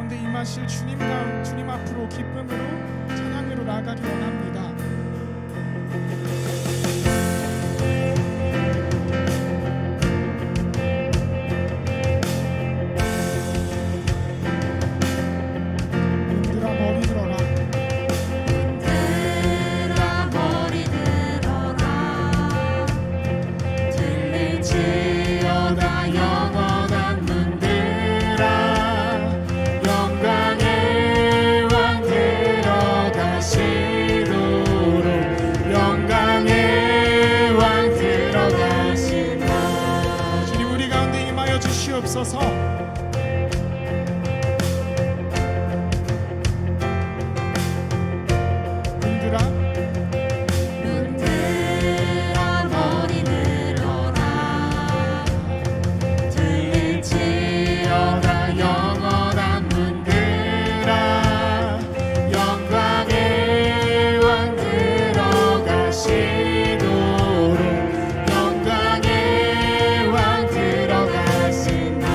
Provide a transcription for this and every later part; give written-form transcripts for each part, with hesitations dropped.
가운데 임하실 주님 앞으로 기쁨으로 찬양으로 나아가기 원합니다. 주시옵소서. 문들아 머리 들어라. 들릴지어다 영원한 문들아. 영광의 왕 들어가시도록. 영광의 왕 들어가시나.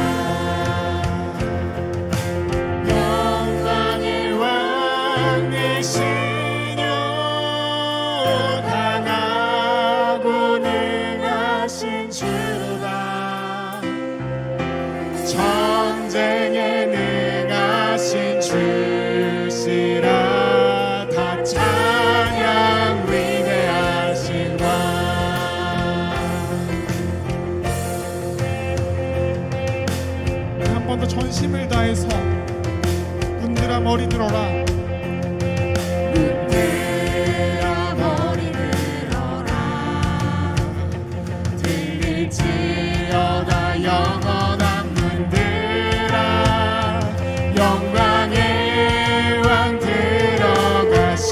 영광의 왕 되시뇨. 강하고 능하신 주다. 전쟁에 능하신 주시라. 다 찬양 위대하신 왕. 한 번 더 전심을 다해서 문들아 머리 들어라. 문들아 머리 들어라. 들릴지어다 영원한 문들아. 영광의 왕 들어가시도록.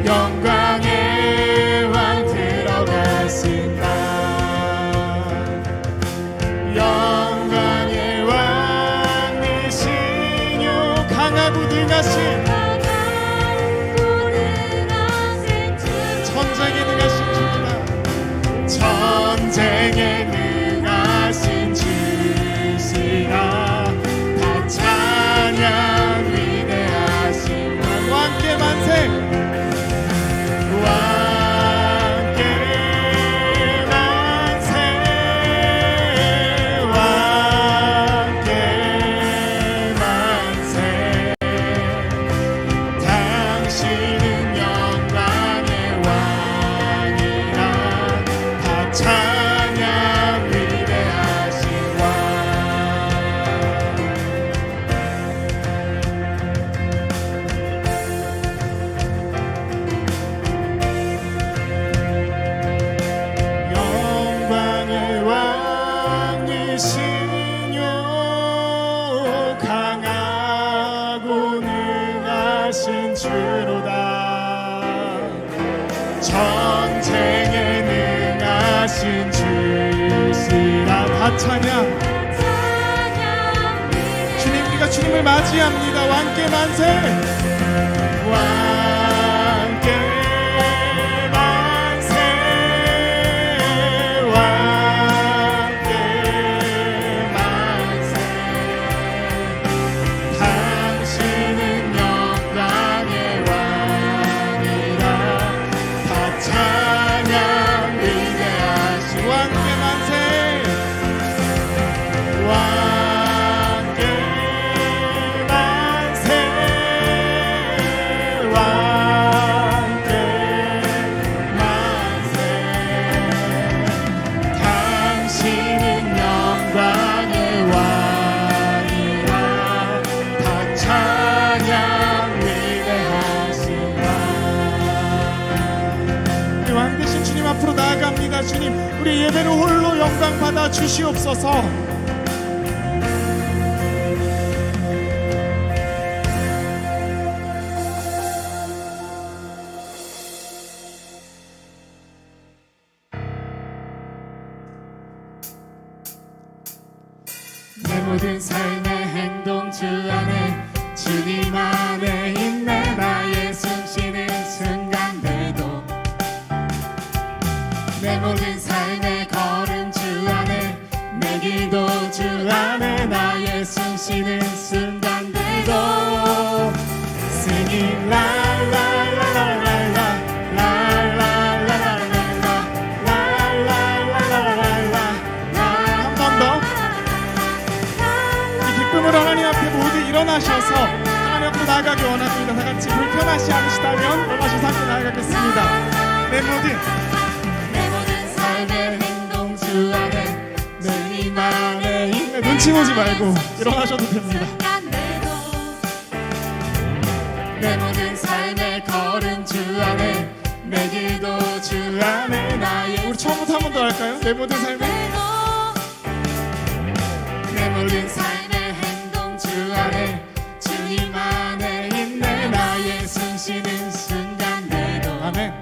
영광의 왕 들어가신다. 영광의 왕 되시뇨. 강하고 능하신 전쟁에 능하신 주다. 전쟁에 능하신 주시라. 다 찬양 위대하신 왕께 만세. 왕께 만세. 왕께 만세. 당신은 영광의 왕이라. 다 찬양 위대하신 왕. 영광의 왕이시뇨. 강하고 능하신 주로다. 전쟁에 능하신 주시라. 다 찬양. 주님, 우리가 주님을 맞이합니다. 왕께 만세. 왕께 만세. 왕께 만세. 당신은 영광의 왕이라. 다 찬양 위대하신 왕께 만세. 왕께 만세. 왕께 만세. 당신은 영광의 왕이라. 다 찬양 위대하신 왕. 우리 왕 되신 주님 앞으로 나아갑니다. 주님, 우리 예배를 홀로 영광 받아 주시옵소서. 내 모든 삶의 행동 주 안에. 주님 안에 있네. 나의 숨쉬는 순간들도. 내 모든 삶의 걸음 주 안에. 내 기도 주 안에. 나의 숨쉬는 한 번 더. 이 기쁨으로 하나님 앞에 모두 일어나셔서 하나님 앞으로 나아가기 원합니다. 다 같이 불편하시 않으시다면 올라가셔서 함께 나아가겠습니다. 내 모든 삶의 행동 주 안에 주님 안에 있는 눈치 보지 말고 일어나셔도 됩니다. 내 모든 삶의 걸음 주 안에 내 길도 주 안에 나의 우리 처음부터 한 번 더 할까요? 내 모든 삶에 내 모든 삶의 행동 주 안에 주님 안에 있네 나의 숨쉬는 순간들도 아멘.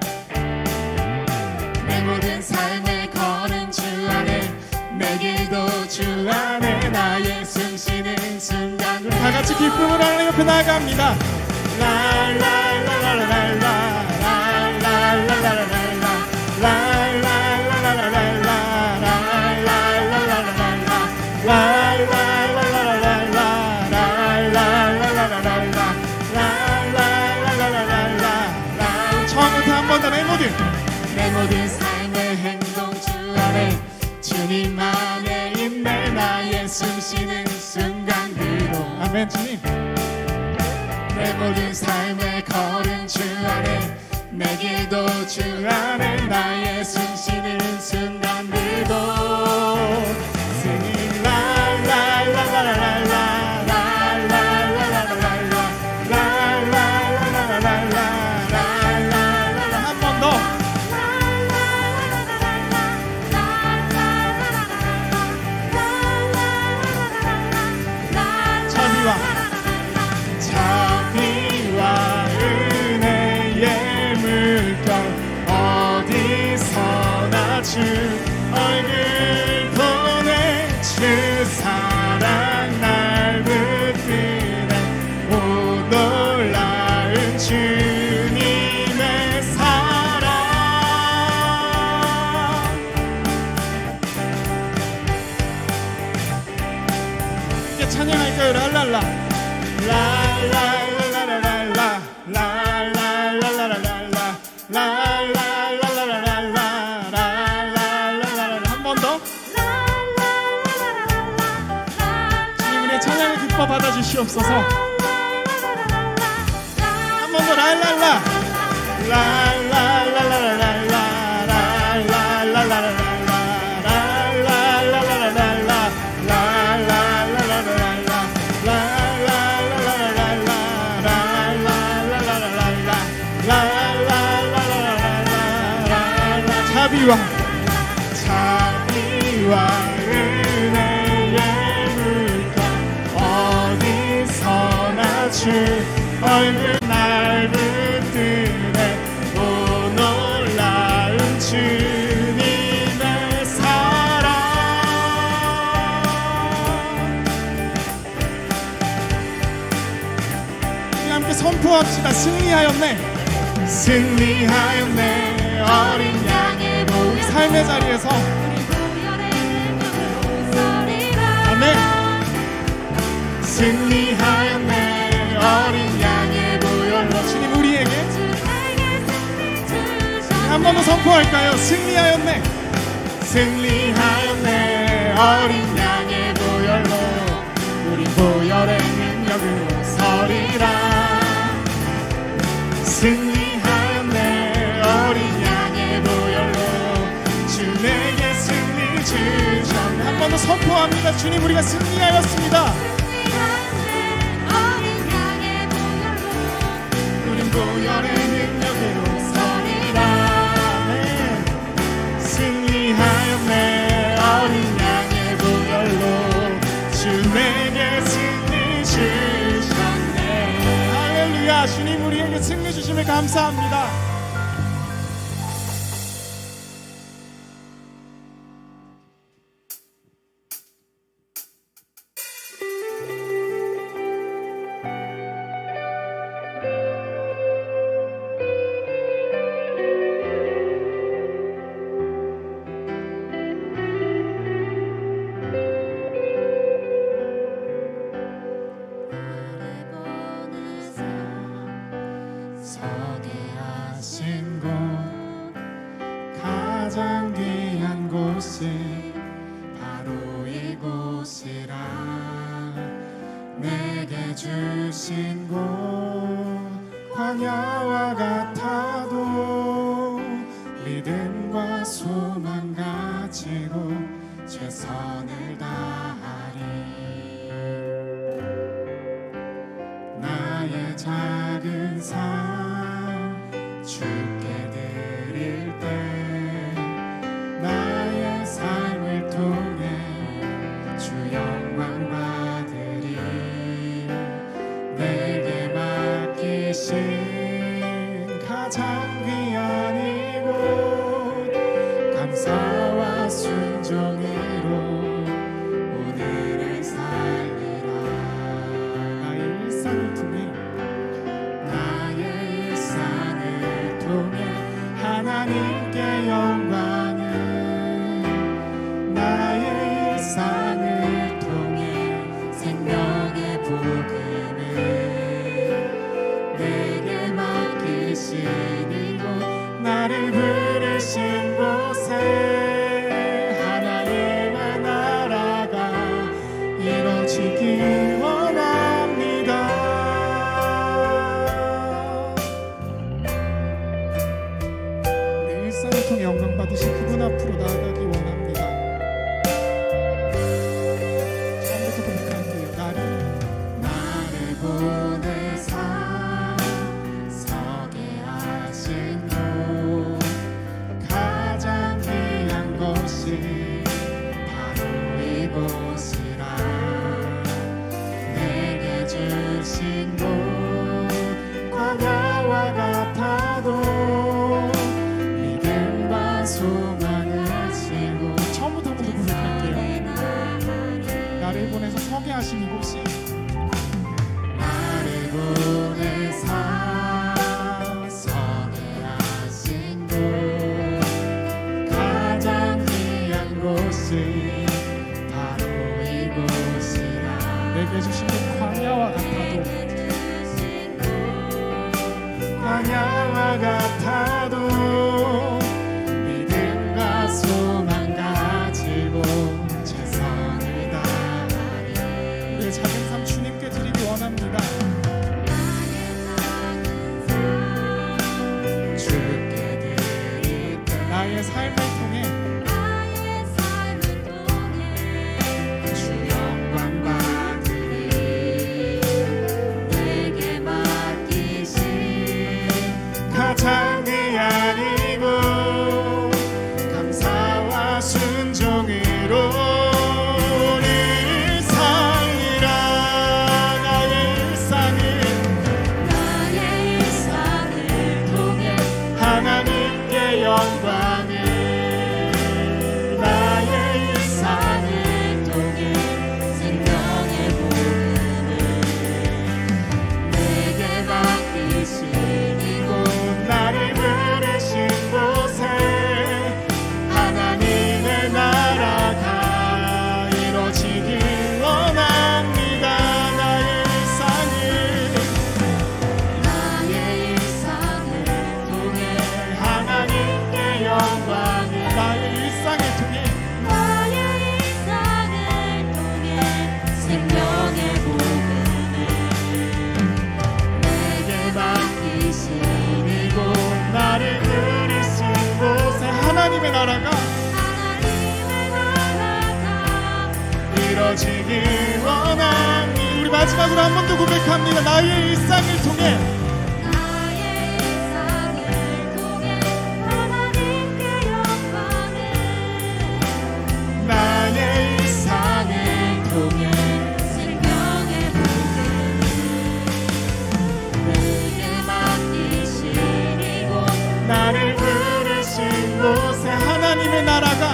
내 모든 삶의 걸음 주 안에 내 길도 주 안에 나의 숨쉬는 순간들 다 같이 기쁨으로 하나님 옆에 나아갑니다. 처음부터 한 번 더 내 모든 삶의 행동 주 안에 주님 안에 있네 나의 숨쉬는 순간들도 아멘. 주님 내 모든 삶의 걸음 주 안에 내 길도 주 안에 나의 숨쉬는 순간들도 Singing la la la la la la la 한 번 더. 자비와 은혜의 물결 어디서나 주 얼굴 보내 주 사랑 날 붙드네 오 놀라운 주님의 사랑. 이제 찬양할까요? 랄랄라 한 번 더. 주님 우리의 찬양을 기뻐 받아주시옵소서. 한 번 더. 랄랄라 자비와 은혜의 물결 어디서나 주 얼굴 날 붙드네 오 놀라운 주님의 사랑. 우리 함께 선포합시다. 승리하였네 어린 양의 보혈 삶의 자리에서 아멘. 승리하였네 어린 양의 보혈로 주님 우리에게 한 번 더 선포할까요? 승리하였네 어린 양의 보혈로 우리 보혈의 능력으로 서리라. 승리하였네 어린 양의 보혈로 주 내게 승리 주셨네. 한 번 더 선포합니다. 주님 우리가 승리하였습니다. 우린 보혈의 능력으로 서리라. 네. 승리하였네 어린 양의 보혈로 주 내게 승리 주셨네. 할렐루야. 주님 우리에게 승리 주심을 감사합니다. 서게 하신 곳 가장 귀한 곳이 바로 이곳이라 내게 주신 곳 광야와 같아도 믿음과 소망 가지고 최선을 다하리. 나의 작은 삶 주께 드릴 때 나의 삶을 통해 주 영광 받으리. 내게 맡기신 가장 귀한 이곳 감사와 순종으로 오늘을 살리라. 나의 일상을 통해 하나님께 영광을 나의 일상을 통해 생명의 복음을 내게 맡기신 이곳 나를 부르신 곳에 하나님의 나라가 이루어지기 원합니다. 일상을 통해 영광 받으신 그분 앞으로 나아가기 원합니다. 처음부터 고백할게요. 나를 보내사 서게 하신 곳 가장 귀한 곳이 바로 이곳이라 내게 주신 곳 광야와 같아도 믿음과 소망을 지고 처음부터 한번 더 고백할게요. 나를 보내서 서게 하신 이곳이 나를 보내사 서게 하신 곳 가장 귀한 곳이 바로 이곳이라 내게 주신 그 광야와 같아도 광야와 같아도 믿음과 소망 가지고 최선을 다하리. 우리의 작은 삶 주님께 드리기 원합니다. 주께 드릴 때 나의 삶을 통해 주 영광 받으리. 내게 맡기신 가장 귀한 이곳 감사와 순종으로 우리를 살리라. 나의 일상을 통해 하나님께 영광을 나의 일상을 통해 생명의 복음을 내게 맡기신 이곳 나를 부르신 곳에 하나님의 나라가 이루어지길 원합니다. 나의 일상을 통해 하나님께 영광을 나의 일상을 통해 생명의 복음을 내게 맡기신 이곳 나를 부르신 곳에 하나님의 나라가 이루어지길 원합니다. 우리 마지막으로 한 번 더 고백합니다. 나의 일상을 통해 나의 일상을 통해 생명의 복음을 내게 맡기신 이곳 나를 부르신 곳에 하나님의 나라가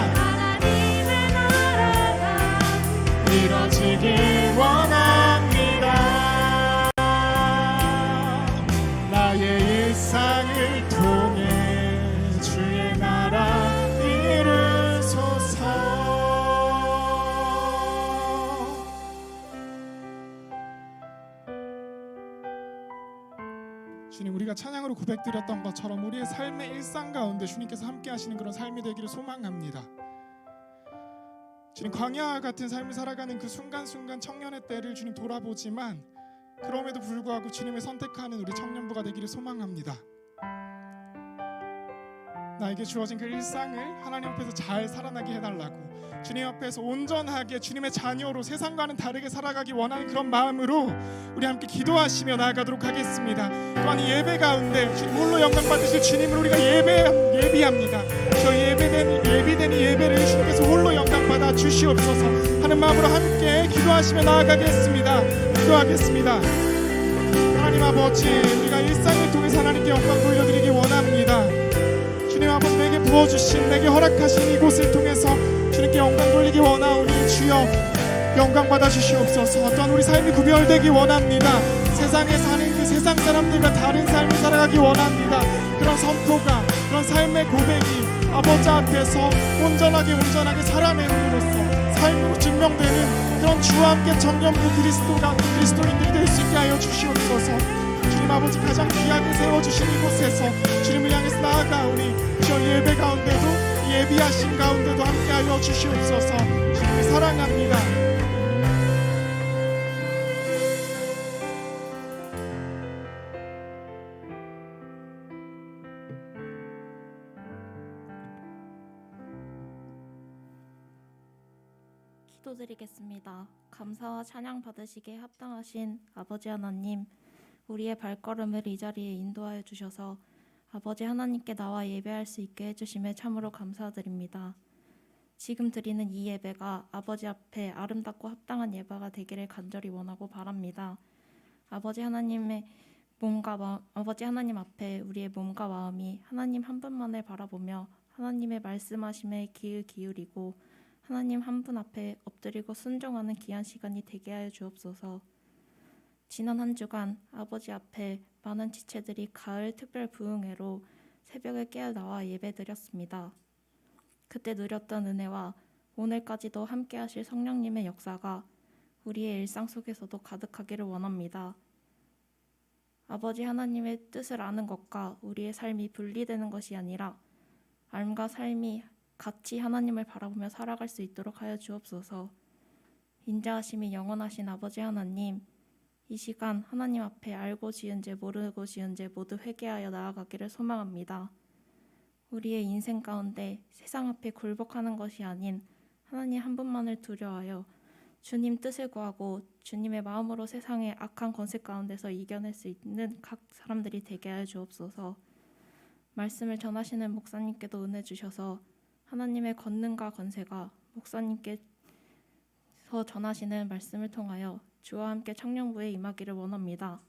이루어지길 원합니다. 나의 일상을 통해 주의 나라 이루소서. 주님, 우리가 찬양으로 고백드렸던 것처럼 우리의 삶의 일상 가운데 주님께서 함께 하시는 그런 삶이 되기를 소망합니다. 주님, 광야 같은 삶을 살아가는 그 순간순간 청년의 때를 주님 돌아보지만 그럼에도 불구하고 주님을 선택하는 우리 청년부가 되기를 소망합니다. 나에게 주어진 그 일상을 하나님 앞에서 잘 살아나게 해달라고, 주님 앞에서 온전하게 주님의 자녀로 세상과는 다르게 살아가기 원하는 그런 마음으로 우리 함께 기도하시며 나아가도록 하겠습니다. 또한 이 예배 가운데 주님 홀로 영광 받으실 주님을 우리가 예비합니다. 저희 예비된 이 예배를 주님께서 홀로 영광 받아 주시옵소서 하는 마음으로 함께 기도하시며 나아가겠습니다. 기도하겠습니다. 하나님 아버지, 우리가 일상을 통해서 하나님께 영광 돌려드리기 원합니다. 주님 아버지, 내게 부어주신, 내게 허락하신 이곳을 통해서 주님께 영광 돌리기 원하오니 주여 영광 받아주시옵소서. 또한 우리 삶이 구별되기 원합니다. 세상에 사는 그 세상 사람들과 다른 삶을 살아가기 원합니다. 그런 선포가, 그런 삶의 고백이 아버지 앞에서 온전하게 살아내므로써 삶으로 증명되는 그런 주와 함께 청년부 그리스도인들이 될 수 있게 하여 주시옵소서. 주님 아버지, 가장 귀하게 세워주신 이곳에서 주님을 향해서 나아가오니 저 예배 가운데도, 예비하신 가운데도 함께하여 주시옵소서. 주님을 사랑합니다. 기도드리겠습니다. 감사와 찬양 받으시기에 합당하신 아버지 하나님, 우리의 발걸음을 이 자리에 인도하여 주셔서 아버지 하나님께 나와 예배할 수 있게 해주심에 참으로 감사드립니다. 지금 드리는 이 예배가 아버지 앞에 아름답고 합당한 예배가 되기를 간절히 원하고 바랍니다. 아버지 하나님 앞에 우리의 몸과 마음이 하나님 한 분만을 바라보며 하나님의 말씀하심에 귀를 기울이고 하나님 한 분 앞에 엎드리고 순종하는 귀한 시간이 되게 하여 주옵소서. 지난 한 주간 아버지 앞에 많은 지체들이 가을 특별 부흥회로 새벽에 깨어 나와 예배드렸습니다. 그때 누렸던 은혜와 오늘까지도 함께 하실 성령님의 역사가 우리의 일상 속에서도 가득하기를 원합니다. 아버지 하나님의 뜻을 아는 것과 우리의 삶이 분리되는 것이 아니라 삶과 삶이 같이 하나님을 바라보며 살아갈 수 있도록 하여 주옵소서. 인자하심이 영원하신 아버지 하나님, 이 시간 하나님 앞에 알고 지은 죄 모르고 지은 죄 모두 회개하여 나아가기를 소망합니다. 우리의 인생 가운데 세상 앞에 굴복하는 것이 아닌 하나님 한 분만을 두려워하여 주님 뜻을 구하고 주님의 마음으로 세상의 악한 권세 가운데서 이겨낼 수 있는 각 사람들이 되게 하여 주옵소서. 말씀을 전하시는 목사님께도 은혜 주셔서 하나님의 권능과 권세가 목사님께서 전하시는 말씀을 통하여 주와 함께 청년부에 임하기를 원합니다.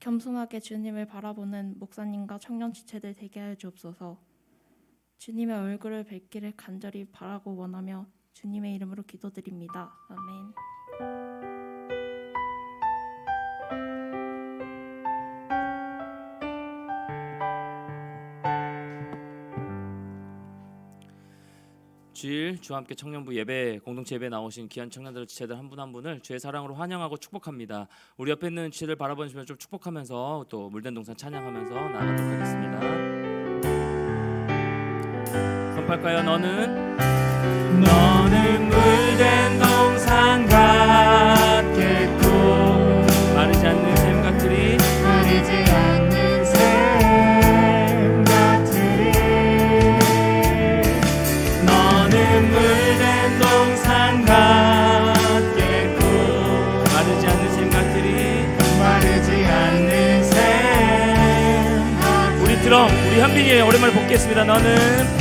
겸손하게 주님을 바라보는 목사님과 청년 지체들 되게 하여 주옵소서. 주님의 얼굴을 뵙기를 간절히 바라고 원하며 주님의 이름으로 기도드립니다. 아멘. 주일 주와 함께 청년부 예배 공동체 예배에 나오신 귀한 청년들 지체들 한 분 한 분을 주의 사랑으로 환영하고 축복합니다. 우리 옆에 있는 지체들 바라보시면 좀 축복하면서 또 물된 동산 찬양하면서 나아가도록 하겠습니다. 선포할까요? 너는 물된 동산 같겠고 마르지 않는 샘 같으리 마르지 않는 샘 같으리 너는 물된 동산 같겠고 마르지 않는 샘 같으리 마르지 않는 샘 같으리 우리 드럼 우리 현빈이 오랜만에 복귀했습니다. 너는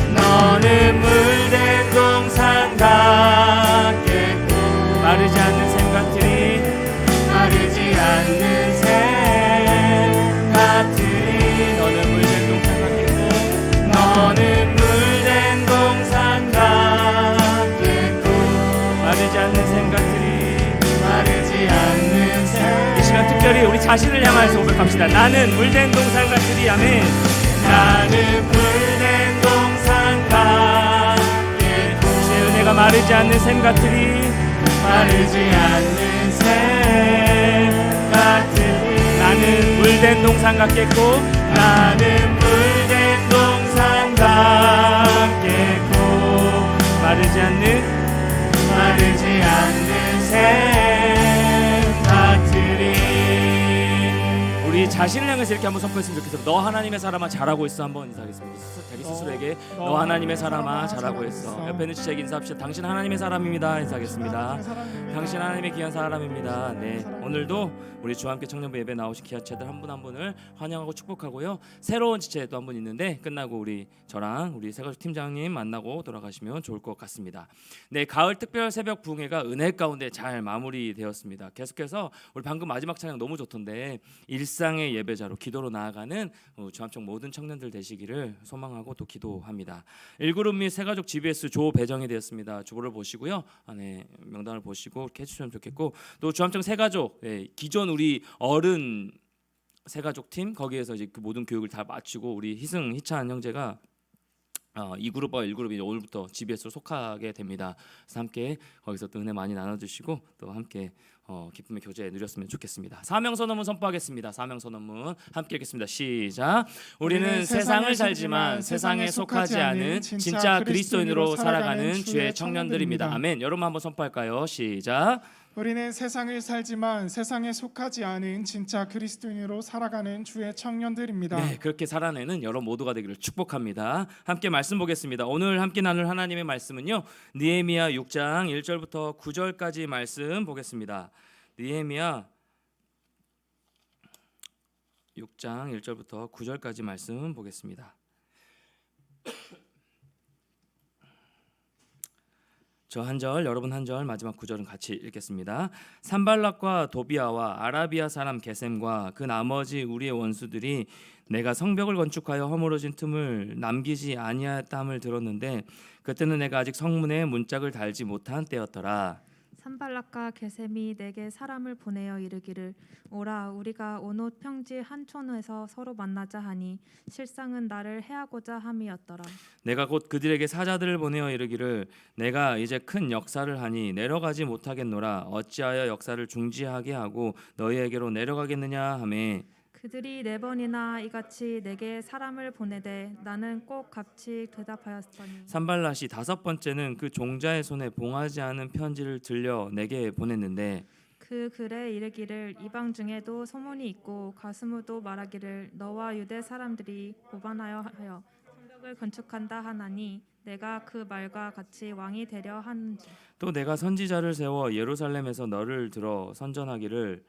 물된 동산 같겠고 마르지 않는 샘 같으리 마르지 않는 샘 같으리 너는 물된 동산 같겠고 너는 물된 동산 같겠고 마르지 않는 샘 같으리 마르지 않는 샘 이 시간 특별히 우리 자신을 향해서 고백합시다. 나는 물된 동산 같으리. 아멘. 나는 물된 동산 같겠고 주의 은혜가 마르지 않는 샘 같으리 마르지 않는 샘 같으리 나는 물된 물된 동산 같겠고 나는 물된 동산 같겠고 마르지 않는 샘 같으리. 우리 자신을 향해서 이렇게 한번 선포했으면 좋겠어요. 너 하나님의 사람아 잘하고 있어. 한번 인사하겠습니다. 자기 스스로에게 너 하나님의 사람아 잘하고 있어. 옆에 있는 지체에게 인사합시다. 당신 하나님의 사람입니다. 인사하겠습니다. 당신 하나님의 귀한 사람입니다. 네, 오늘도 우리 주와 함께 청년부 예배 나오신 기아체들 한 분 한 분을 환영하고 축복하고요. 새로운 지체 또 한 분 있는데 끝나고 우리 저랑 우리 세가족 팀장님 만나고 돌아가시면 좋을 것 같습니다. 네, 가을 특별 새벽 부흥회가 은혜 가운데 잘 마무리되었습니다. 계속해서 우리 방금 마지막 찬양 너무 좋던데 일상의 예배자로 기도로 나아가는 주암청 모든 청년들 되시기를 소망하고 또 기도합니다. 1그룹 및 세가족 GBS 조 배정이 되었습니다. 주보를 보시고요. 안에 명단을 보시고 이렇게 해주시면 좋겠고 또 주암청 세가족 기존 우리 어른 세가족 팀 거기에서 이제 그 모든 교육을 다 마치고 우리 희승 희찬 형제가 2그룹과 1그룹이 오늘부터 GBS로 속하게 됩니다. 그래서 함께 거기서 또 은혜 많이 나눠주시고 또 함께 기쁨의 교제 누렸으면 좋겠습니다. 사명선언문 선포하겠습니다. 사명선언문 함께 읽겠습니다. 시작. 우리는 세상을 살지만 세상에 속하지 않은 진짜 그리스도인으로 살아가는 주의 청년들입니다. 아멘. 여러분 한번 선포할까요? 시작. 우리는 세상을 살지만 세상에 속하지 않은 진짜 그리스도인으로 살아가는 주의 청년들입니다. 네, 그렇게 살아내는 여러분 모두가 되기를 축복합니다. 함께 말씀 보겠습니다. 오늘 함께 나눌 하나님의 말씀은요. 느헤미야 6장 1절부터 9절까지 말씀 보겠습니다. 느헤미야 6장 1절부터 9절까지 말씀 보겠습니다. 저 한 절, 여러분 한 절, 마지막 9절은 같이 읽겠습니다. 산발락과 도비아와 아라비아 사람 게셈과 그 나머지 우리의 원수들이 내가 성벽을 건축하여 허물어진 틈을 남기지 아니하였다함을 들었는데 그때는 내가 아직 성문에 문짝을 달지 못한 때였더라. 산발락과 게셈이 내게 사람을 보내어 이르기를 오라 우리가 온 옷 평지 한 촌에서 서로 만나자 하니 실상은 나를 해하고자 함이었더라. 내가 곧 그들에게 사자들을 보내어 이르기를 내가 이제 큰 역사를 하니 내려가지 못하겠노라. 어찌하여 역사를 중지하게 하고 너희에게로 내려가겠느냐 하매 그들이 4번이나 이같이 내게 사람을 보내되 나는 꼭 같이 대답하였더니 산발랏이 5번째는 그 종자의 손에 봉하지 않은 편지를 들려 내게 보냈는데 그 글에 이르기를 이방 중에도 소문이 있고 가스무도 말하기를 너와 유대 사람들이 고반하여 성벽을 건축한다 하나니 내가 그 말과 같이 왕이 되려 하는지 또 내가 선지자를 세워 예루살렘에서 너를 들어 선전하기를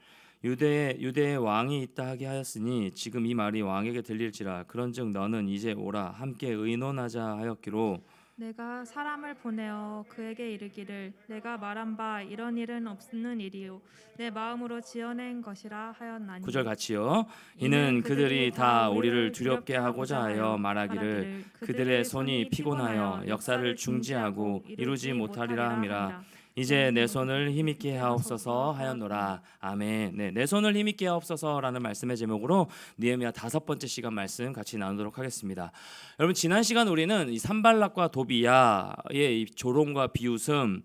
유대에 왕이 있다 하게 하였으니 지금 이 말이 왕에게 들릴지라. 그런즉 너는 이제 오라 함께 의논하자 하였기로 내가 사람을 보내어 그에게 이르기를 내가 말한 바 이런 일은 없는 일이요 내 마음으로 지어낸 것이라 하였나니 9절 같이요. 이는 그들이 다 우리를 두렵게 하고자 하여 말하기를 그들의 손이 피곤하여 역사를 중지하고 이루지 못하리라 함이라. 이제 내 손을 힘있게 하옵소서 하였노라. 아멘. 네, 내 손을 힘있게 하옵소서라는 말씀의 제목으로 느헤미야 5번째 시간 말씀 같이 나누도록 하겠습니다. 여러분 지난 시간 우리는 이 산발락과 도비야의 이 조롱과 비웃음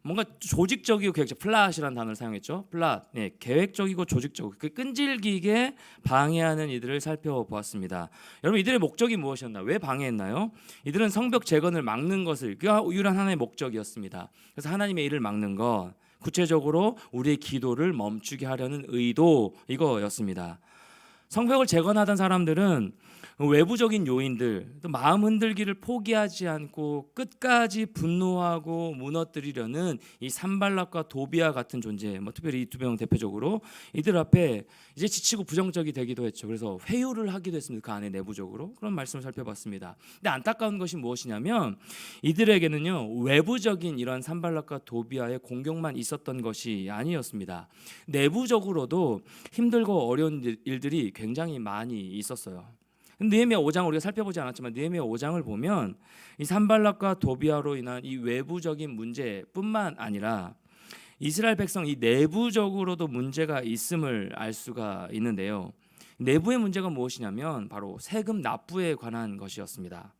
뭔가 조직적이고 계획적 플랫이라는 단어를 사용했죠. 플랫, 네, 계획적이고 조직적이고 그 끈질기게 방해하는 이들을 살펴보았습니다. 여러분 이들의 목적이 무엇이었나? 왜 방해했나요? 이들은 성벽 재건을 막는 것을 그가 유일한 하나의 목적이었습니다. 그래서 하나님의 일을 막는 것, 구체적으로 우리의 기도를 멈추게 하려는 의도 이거였습니다. 성벽을 재건하던 사람들은 외부적인 요인들, 또 마음 흔들기를 포기하지 않고 끝까지 분노하고 무너뜨리려는 이 산발락과 도비아 같은 존재, 특별히 이 두 명 대표적으로 이들 앞에 이제 지치고 부정적이 되기도 했죠. 그래서 회유를 하기도 했습니다. 그 안에 내부적으로 그런 말씀을 살펴봤습니다. 근데 안타까운 것이 무엇이냐면 이들에게는요 외부적인 이런 산발락과 도비아의 공격만 있었던 것이 아니었습니다. 내부적으로도 힘들고 어려운 일들이 굉장히 많이 있었어요. 느헤미야 5장을 우리가 살펴보지 않았지만 느헤미야 5장을 보면 이 산발락과 도비아로 인한 이 외부적인 문제뿐만 아니라 이스라엘 백성 이 내부적으로도 문제가 있음을 알 수가 있는데요. 내부의 문제가 무엇이냐면 바로 세금 납부에 관한 것이었습니다.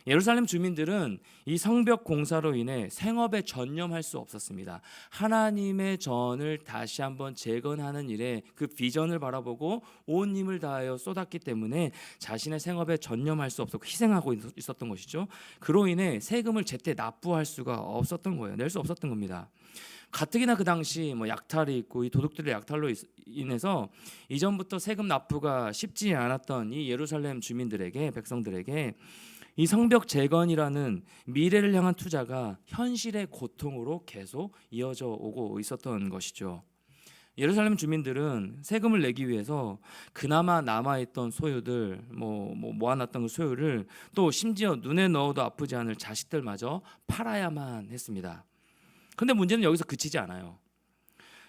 예루살렘 주민들은 이 성벽 공사로 인해 생업에 전념할 수 없었습니다. 하나님의 전을 다시 한번 재건하는 일에 그 비전을 바라보고 온 힘을 다하여 쏟았기 때문에 자신의 생업에 전념할 수 없었고 희생하고 있었던 것이죠. 그로 인해 세금을 제때 납부할 수가 없었던 거예요. 낼 수 없었던 겁니다. 가뜩이나 그 당시 뭐 약탈이 있고 이 도둑들의 약탈로 인해서 이전부터 세금 납부가 쉽지 않았던 이 예루살렘 주민들에게, 백성들에게 이 성벽 재건이라는 미래를 향한 투자가 현실의 고통으로 계속 이어져 오고 있었던 것이죠. 예루살렘 주민들은 세금을 내기 위해서 그나마 남아있던 소유들, 모아놨던 그 소유를 또 심지어 눈에 넣어도 아프지 않을 자식들마저 팔아야만 했습니다. 그런데 문제는 여기서 그치지 않아요.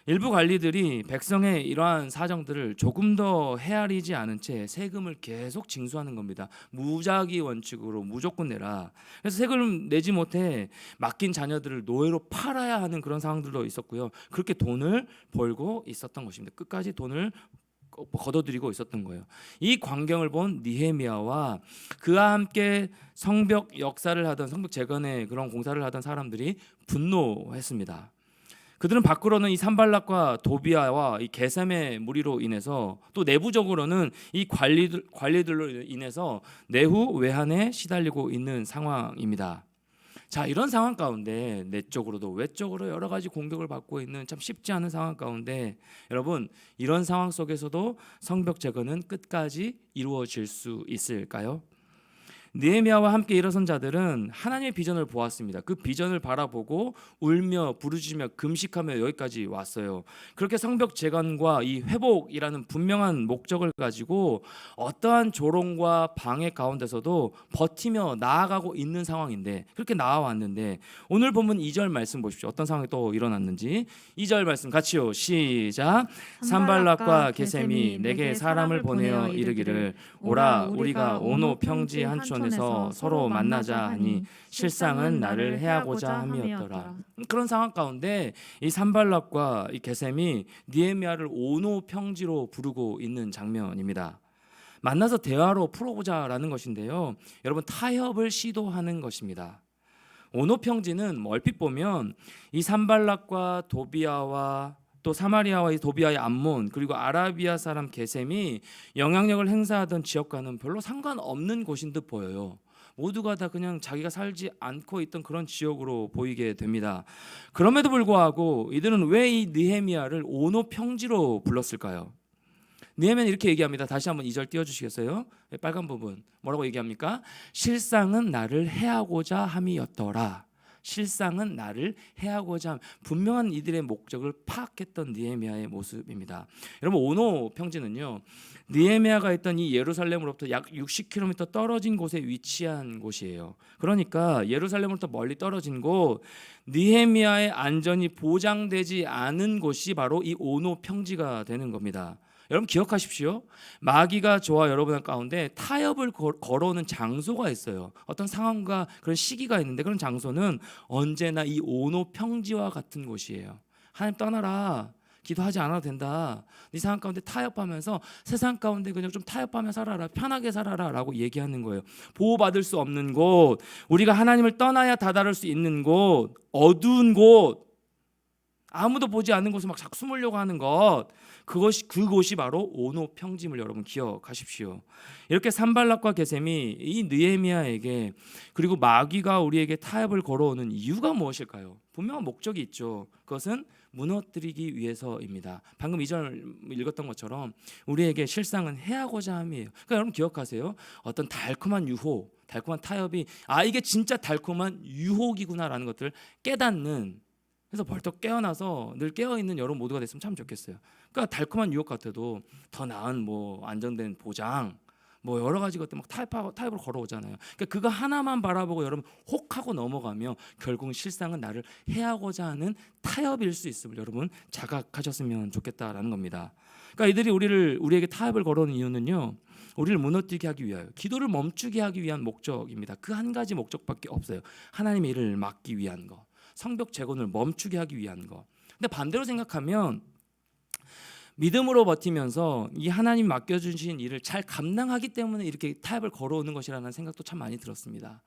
일부 관리들이 백성의 이러한 사정들을 조금 더 헤아리지 않은 채 세금을 계속 징수하는 겁니다. 무작위 원칙으로 무조건 내라. 그래서 세금을 내지 못해 맡긴 자녀들을 노예로 팔아야 하는 그런 상황들도 있었고요. 그렇게 돈을 벌고 있었던 것입니다. 끝까지 돈을 거둬들이고 있었던 거예요. 이 광경을 본 느헤미야와 그와 함께 성벽 역사를 하던, 성벽 재건의 그런 공사를 하던 사람들이 분노했습니다. 그들은 밖으로는 이 산발락과 도비아와 이 게셈의 무리로 인해서, 또 내부적으로는 이 관리들로 인해서 내후 외환에 시달리고 있는 상황입니다. 자, 이런 상황 가운데 내적으로도 외적으로 여러 가지 공격을 받고 있는 참 쉽지 않은 상황 가운데, 여러분, 이런 상황 속에서도 성벽 재건은 끝까지 이루어질 수 있을까요? 느헤미야와 함께 일어선 자들은 하나님의 비전을 보았습니다. 그 비전을 바라보고 울며 부르짖으며 금식하며 여기까지 왔어요. 그렇게 성벽 재건과 이 회복이라는 분명한 목적을 가지고 어떠한 조롱과 방해 가운데서도 버티며 나아가고 있는 상황인데, 그렇게 나아왔는데 오늘 본문 2절 말씀 보십시오. 어떤 상황이 또 일어났는지. 2절 말씀 같이요. 시작. 산발락과 게셈이 내게 사람을 보내어 이르기를 오라, 우리가 오노 평지 한촌에서 서로 만나자 하니 실상은 나를 해하고자 함이었더라. 그런 상황 가운데 이 산발락과 이 게셈이 느헤미야를 오노 평지로 부르고 있는 장면입니다. 만나서 대화로 풀어보자라는 것인데요, 여러분, 타협을 시도하는 것입니다. 오노 평지는 얼핏 보면 이 산발락과 도비아와 또 사마리아와 이 도비아의 암몬, 그리고 아라비아 사람 게셈이 영향력을 행사하던 지역과는 별로 상관없는 곳인 듯 보여요. 모두가 다 그냥 자기가 살지 않고 있던 그런 지역으로 보이게 됩니다. 그럼에도 불구하고 이들은 왜 이 느헤미야를 오노 평지로 불렀을까요? 느헤미야는 이렇게 얘기합니다. 다시 한번 2절 띄워주시겠어요? 빨간 부분 뭐라고 얘기합니까? 실상은 나를 해하고자 함이었더라. 실상은 나를 해하고자 함. 분명한 이들의 목적을 파악했던 느헤미야의 모습입니다. 여러분, 오노 평지는요, 느헤미야가 있던 이 예루살렘으로부터 약 60km 떨어진 곳에 위치한 곳이에요. 그러니까 예루살렘으로부터 멀리 떨어진 곳, 느헤미야의 안전이 보장되지 않은 곳이 바로 이 오노 평지가 되는 겁니다. 여러분, 기억하십시오. 마귀가 저와 여러분 가운데 타협을 걸어오는 장소가 있어요. 어떤 상황과 그런 시기가 있는데, 그런 장소는 언제나 이 오노 평지와 같은 곳이에요. 하나님 떠나라, 기도하지 않아도 된다, 네 상황 가운데 타협하면서 세상 가운데 그냥 좀 타협하며 살아라, 편하게 살아라 라고 얘기하는 거예요. 보호받을 수 없는 곳, 우리가 하나님을 떠나야 다다를 수 있는 곳, 어두운 곳, 아무도 보지 않는 곳에 막 자꾸 숨으려고 하는 것, 그곳이 바로 오노 평지임을 여러분 기억하십시오. 이렇게 산발락과 게셈이 이 느헤미야에게, 그리고 마귀가 우리에게 타협을 걸어오는 이유가 무엇일까요? 분명한 목적이 있죠. 그것은 무너뜨리기 위해서입니다. 방금 2절 읽었던 것처럼 우리에게 실상은 해하고자 함이에요. 그러니까 여러분 기억하세요. 어떤 달콤한 유혹, 달콤한 타협이 이게 진짜 달콤한 유혹이구나라는 것들을 깨닫는, 그래서 벌떡 깨어나서 늘 깨어있는 여러분 모두가 됐으면 참 좋겠어요. 그러니까 달콤한 유혹 같아도 더 나은 안정된 보장, 여러 가지 것들 막 타협을 걸어오잖아요. 그러니까 그거 하나만 바라보고 여러분 혹하고 넘어가며 결국 실상은 나를 해하고자 하는 타협일 수 있음을 여러분 자각하셨으면 좋겠다라는 겁니다. 그러니까 이들이 우리에게 타협을 걸어오는 이유는요, 우리를 무너뜨리게 하기 위하여, 기도를 멈추게 하기 위한 목적입니다. 그 한 가지 목적밖에 없어요. 하나님의 일을 막기 위한 거, 성벽 재건을 멈추게 하기 위한 거. 근데 반대로 생각하면 믿음으로 버티면서 이 하나님 맡겨주신 일을 잘 감당하기 때문에 이렇게 타협을 걸어오는 것이라는 생각도 참 많이 들었습니다.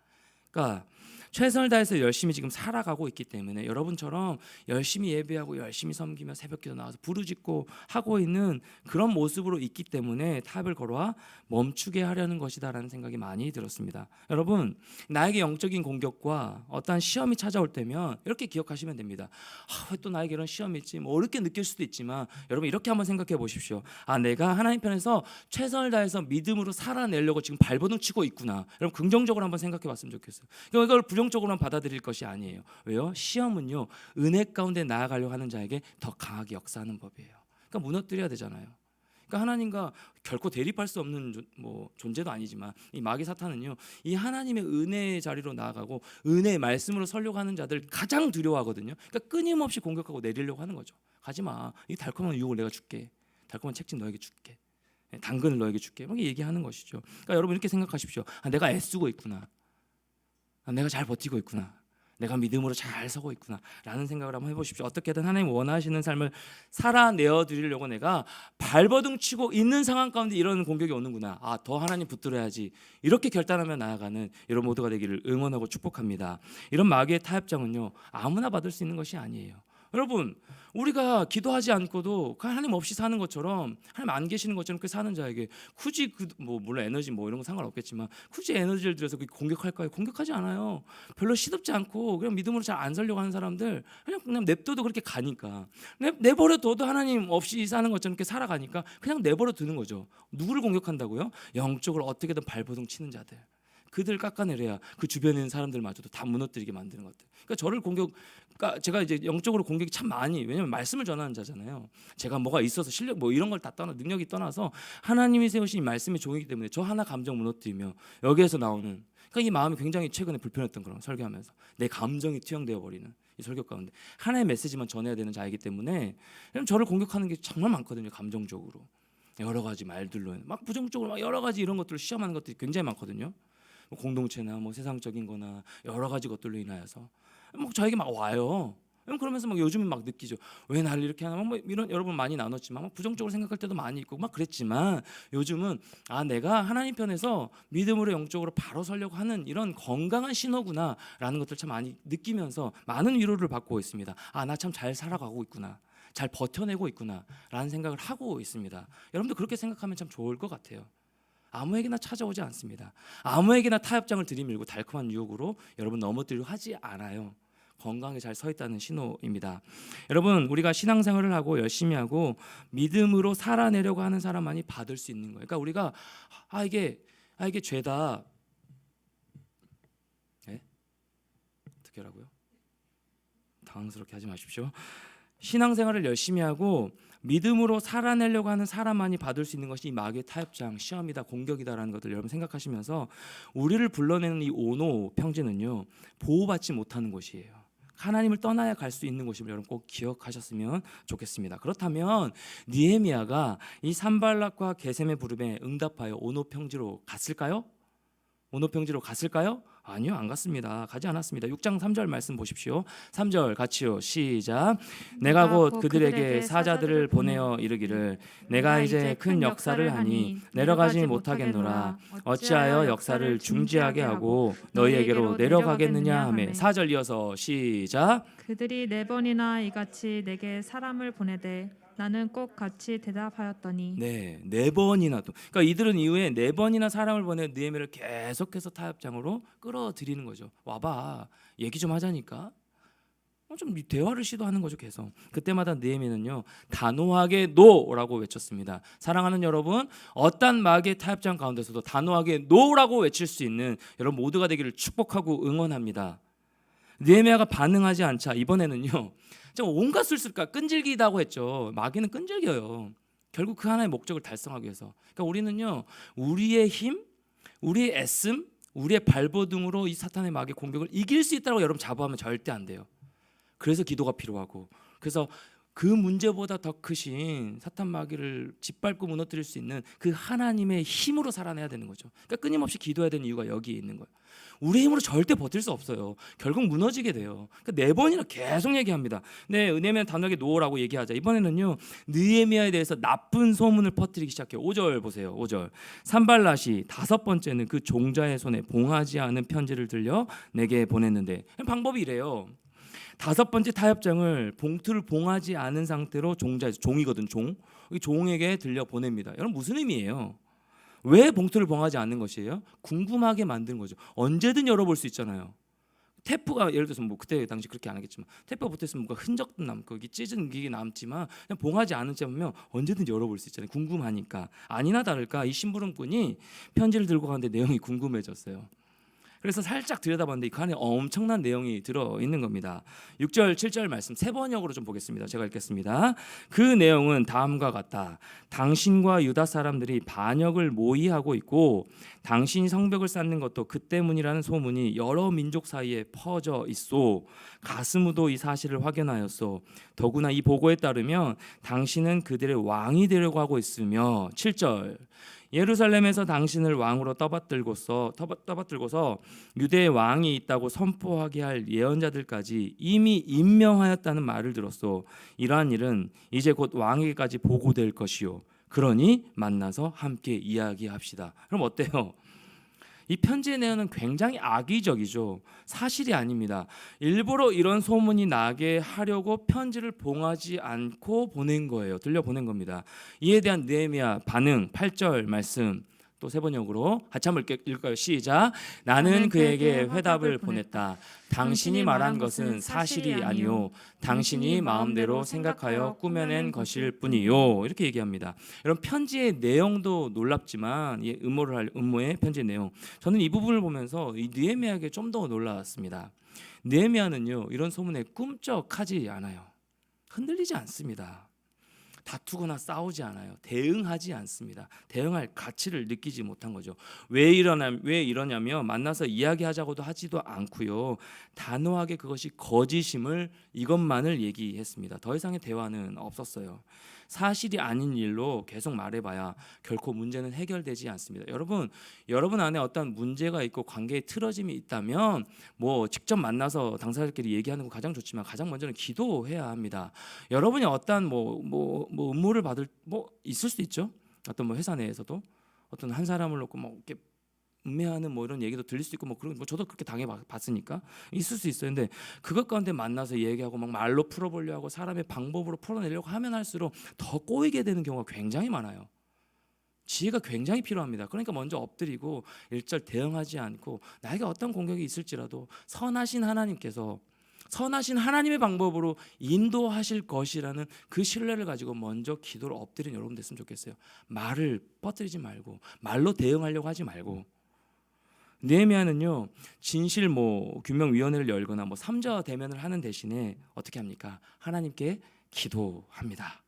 그러니까 최선을 다해서 열심히 지금 살아가고 있기 때문에 여러분처럼 열심히 예배하고 열심히 섬기며 새벽기도 나와서 부르짖고 하고 있는 그런 모습으로 있기 때문에 타협을 걸어와 멈추게 하려는 것이다라는 생각이 많이 들었습니다. 여러분, 나에게 영적인 공격과 어떠한 시험이 찾아올 때면 이렇게 기억하시면 됩니다. 왜 또 나에게 이런 시험이 있지? 뭐 어렵게 느낄 수도 있지만 여러분 이렇게 한번 생각해 보십시오. 내가 하나님 편에서 최선을 다해서 믿음으로 살아내려고 지금 발버둥 치고 있구나. 여러분 긍정적으로 한번 생각해 봤으면 좋겠어요. 그러니까 이걸 부정적으로만 받아들일 것이 아니에요. 왜요? 시험은요, 은혜 가운데 나아가려고 하는 자에게 더 강하게 역사하는 법이에요. 그러니까 무너뜨려야 되잖아요. 그러니까 하나님과 결코 대립할 수 없는 존재도 아니지만 이 마귀 사탄은요, 이 하나님의 은혜의 자리로 나아가고 은혜의 말씀으로 서려고 하는 자들 가장 두려워하거든요. 그러니까 끊임없이 공격하고 내리려고 하는 거죠. 가지마, 이 달콤한 유혹을 내가 줄게, 달콤한 책임 너에게 줄게, 당근을 너에게 줄게, 막 얘기하는 것이죠. 그러니까 여러분 이렇게 생각하십시오. 내가 애쓰고 있구나, 내가 잘 버티고 있구나, 내가 믿음으로 잘 서고 있구나 라는 생각을 한번 해보십시오. 어떻게든 하나님 원하시는 삶을 살아내어 드리려고 내가 발버둥 치고 있는 상황 가운데 이런 공격이 오는구나, 더 하나님 붙들어야지, 이렇게 결단하며 나아가는 여러분 모두가 되기를 응원하고 축복합니다. 이런 마귀의 타협장은요, 아무나 받을 수 있는 것이 아니에요. 여러분, 우리가 기도하지 않고도 하나님 없이 사는 것처럼, 하나님 안 계시는 것처럼 그렇게 사는 자에게 굳이 물론 에너지 이런 거 상관없겠지만 굳이 에너지를 들여서 공격할까요? 공격하지 않아요. 별로 시덥지 않고 그냥 믿음으로 잘 안 살려고 하는 사람들 그냥 냅둬도 그렇게 가니까, 내버려 둬도 하나님 없이 사는 것처럼 이렇게 살아가니까 그냥 내버려 두는 거죠. 누구를 공격한다고요? 영적으로 어떻게든 발버둥 치는 자들, 그들 깎아내려야 그 주변에 있는 사람들마저도 다 무너뜨리게 만드는 것들. 그러니까 저를 제가 이제 영적으로 공격이 참 많이, 왜냐하면 말씀을 전하는 자잖아요. 제가 뭐가 있어서 실력 이런 걸 다 능력이 떠나서 하나님이 세우신 이 말씀의 종이기 때문에 저 하나 감정 무너뜨리며 여기에서 나오는, 그러니까 이 마음이 굉장히 최근에 불편했던 그런 설교하면서 내 감정이 투영되어 버리는 이 설교 가운데 하나의 메시지만 전해야 되는 자이기 때문에 저를 공격하는 게 정말 많거든요. 감정적으로 여러 가지 말들로 막 부정적으로 막 여러 가지 이런 것들을 시험하는 것들이 굉장히 많거든요. 공동체나 세상적인 거나 여러 가지 것들로 인하여서 저에게 막 와요. 그러면서 요즘에 막 느끼죠. 왜 나를 이렇게 하나, 이런 여러분 많이 나눴지만 부정적으로 생각할 때도 많이 있고 그랬지만 요즘은 내가 하나님 편에서 믿음으로 영적으로 바로 서려고 하는 이런 건강한 신호구나라는 것들 참 많이 느끼면서 많은 위로를 받고 있습니다. 나 참 잘 살아가고 있구나, 잘 버텨내고 있구나라는 생각을 하고 있습니다. 여러분도 그렇게 생각하면 참 좋을 것 같아요. 아무에게나 찾아오지 않습니다. 아무에게나 타협장을 들이밀고 달콤한 유혹으로 여러분 넘어뜨리려 하지 않아요. 건강하게 잘 서 있다는 신호입니다. 여러분, 우리가 신앙생활을 하고 열심히 하고 믿음으로 살아내려고 하는 사람만이 받을 수 있는 거예요. 그러니까 우리가 이게 죄다. 어떻게 하라고요? 당황스럽게 하지 마십시오. 신앙생활을 열심히 하고 믿음으로 살아내려고 하는 사람만이 받을 수 있는 것이 이 마귀의 타협장, 시험이다, 공격이다라는 것들 여러분 생각하시면서 우리를 불러내는 이 오노 평지는요, 보호받지 못하는 곳이에요. 하나님을 떠나야 갈 수 있는 곳임을 여러분 꼭 기억하셨으면 좋겠습니다. 그렇다면 느헤미야가 이 산발락과 게셈의 부름에 응답하여 오노 평지로 갔을까요? 오노 평지로 갔을까요? 아니요, 안 갔습니다. 가지 않았습니다. 6장 3절 말씀 보십시오. 3절 같이요. 시작. 내가 곧 그들에게 사자들을 보내어 이르기를 내가 이제 큰 역사를 하니 내려가지 못하겠노라. 어찌하여 역사를 중지하게 하고 너희에게로 내려가겠느냐 하며. 4절 이어서 시작. 그들이 4번이나 이같이 내게 사람을 보내되 나는 꼭 같이 대답하였더니. 네, 4번이나도. 그러니까 이들은 이후에 4번이나 사람을 보내 느헤미야를 계속해서 타협장으로 끌어들이는 거죠. 와봐, 얘기 좀 하자니까. 좀 대화를 시도하는 거죠. 계속. 그때마다 느헤미야는요, 단호하게 노라고 외쳤습니다. 사랑하는 여러분, 어떤 마귀의 타협장 가운데서도 단호하게 노라고 외칠 수 있는 여러분 모두가 되기를 축복하고 응원합니다. 느헤미야가 반응하지 않자 이번에는요, 온갖 술술까 끈질기다고 했죠. 마귀는 끈질겨요. 결국 그 하나의 목적을 달성하기 위해서. 그러니까 우리는요, 우리의 힘, 우리의 애씀, 우리의 발버둥으로 이 사탄의 마귀의 공격을 이길 수 있다고 여러분 자부하면 절대 안 돼요. 그래서 기도가 필요하고, 그래서 그 문제보다 더 크신 사탄 마귀를 짓밟고 무너뜨릴 수 있는 그 하나님의 힘으로 살아내야 되는 거죠. 그러니까 끊임없이 기도해야 되는 이유가 여기에 있는 거예요. 우리 힘으로 절대 버틸 수 없어요. 결국 무너지게 돼요. 그러니까 4번이나 계속 얘기합니다. 네, 느헤미야 단호하게 놓으라고 얘기하자. 이번에는요, 느헤미야에 대해서 나쁜 소문을 퍼뜨리기 시작해요. 5절 보세요. 5절. 산발랏이 5번째는 그 종자의 손에 봉하지 않은 편지를 들려 내게 보냈는데, 방법이 이래요. 5번째 타협장을 봉투를 봉하지 않은 상태로 종이거든, 종에게 들려 보냅니다. 여러분 무슨 의미예요? 왜 봉투를 봉하지 않는 것이에요? 궁금하게 만든 거죠. 언제든 열어볼 수 있잖아요. 테이프가 예를 들어서 뭐 그때 당시 그렇게 안 하겠지만 테이프가 붙어있으면 뭔가 흔적도 남고 찢은 게 남지만 그냥 봉하지 않은 채 보면 언제든 열어볼 수 있잖아요. 궁금하니까. 아니나 다를까 이 심부름꾼이 편지를 들고 가는데 내용이 궁금해졌어요. 그래서 살짝 들여다봤는데 그 안에 엄청난 내용이 들어있는 겁니다. 6절 7절 말씀 3번역으로 좀 보겠습니다. 제가 읽겠습니다. 그 내용은 다음과 같다. 당신과 유다 사람들이 반역을 모의하고 있고 당신이 성벽을 쌓는 것도 그 때문이라는 소문이 여러 민족 사이에 퍼져 있어. 가스무도 이 사실을 확인하였소. 더구나 이 보고에 따르면 당신은 그들의 왕이 되려고 하고 있으며 7절 예루살렘에서 당신을 왕으로 떠받들고서 유대의 왕이 있다고 선포하게 할 예언자들까지 이미 임명하였다는 말을 들었소. 이러한 일은 이제 곧 왕에게까지 보고될 것이요. 그러니 만나서 함께 이야기합시다. 그럼 어때요? 이 편지의 내용은 굉장히 악의적이죠. 사실이 아닙니다. 일부러 이런 소문이 나게 하려고 편지를 봉하지 않고 보낸 거예요. 들려보낸 겁니다. 이에 대한 느헤미야 반응 8절 말씀 또 3번역으로 같이 한번 읽을까요? 시작. 나는 그에게 회답을 보냈다. 당신이 말한 것은 사실이 아니요 당신이 마음대로 생각하여 꾸며낸 것일 뿐이요. 이렇게 얘기합니다. 여러분 편지의 내용도 놀랍지만 이 음모의 편지의 내용, 저는 이 부분을 보면서 이 느헤미야에게 좀 더 놀랐습니다. 느헤미야는요 이런 소문에 꿈쩍하지 않아요. 흔들리지 않습니다. 다투거나 싸우지 않아요. 대응하지 않습니다. 대응할 가치를 느끼지 못한 거죠. 왜 이러냐면 만나서 이야기하자고도 하지도 않고요. 단호하게 그것이 거짓임을 이것만을 얘기했습니다. 더 이상의 대화는 없었어요. 사실이 아닌 일로 계속 말해봐야 결코 문제는 해결되지 않습니다. 여러분 안에 어떤 문제가 있고 관계에 틀어짐이 있다면 뭐 직접 만나서 당사자들끼리 얘기하는 거 가장 좋지만 가장 먼저는 기도해야 합니다. 여러분이 어떤 뭐 음모를 받을 있을 수도 있죠. 어떤 뭐 회사 내에서도 어떤 한 사람을 놓고 뭐 이렇게 음해하는 뭐 이런 얘기도 들릴 수 있고 그런 저도 그렇게 당해봤으니까 있을 수 있어요. 근데 그것 가운데 만나서 얘기하고 막 말로 풀어보려고 하고 사람의 방법으로 풀어내려고 하면 할수록 더 꼬이게 되는 경우가 굉장히 많아요. 지혜가 굉장히 필요합니다. 그러니까 먼저 엎드리고 일절 대응하지 않고 나에게 어떤 공격이 있을지라도 선하신 하나님께서 선하신 하나님의 방법으로 인도하실 것이라는 그 신뢰를 가지고 먼저 기도를 엎드린 여러분 됐으면 좋겠어요. 말을 뻗들이지 말고 말로 대응하려고 하지 말고. 느헤미야는요 진실 규명위원회를 열거나 삼자 대면을 하는 대신에 어떻게 합니까? 하나님께 기도합니다.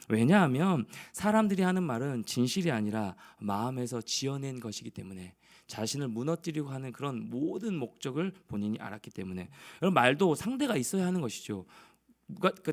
왜냐하면 사람들이 하는 말은 진실이 아니라 마음에서 지어낸 것이기 때문에 자신을 무너뜨리고 하는 그런 모든 목적을 본인이 알았기 때문에 여러분 말도 상대가 있어야 하는 것이죠.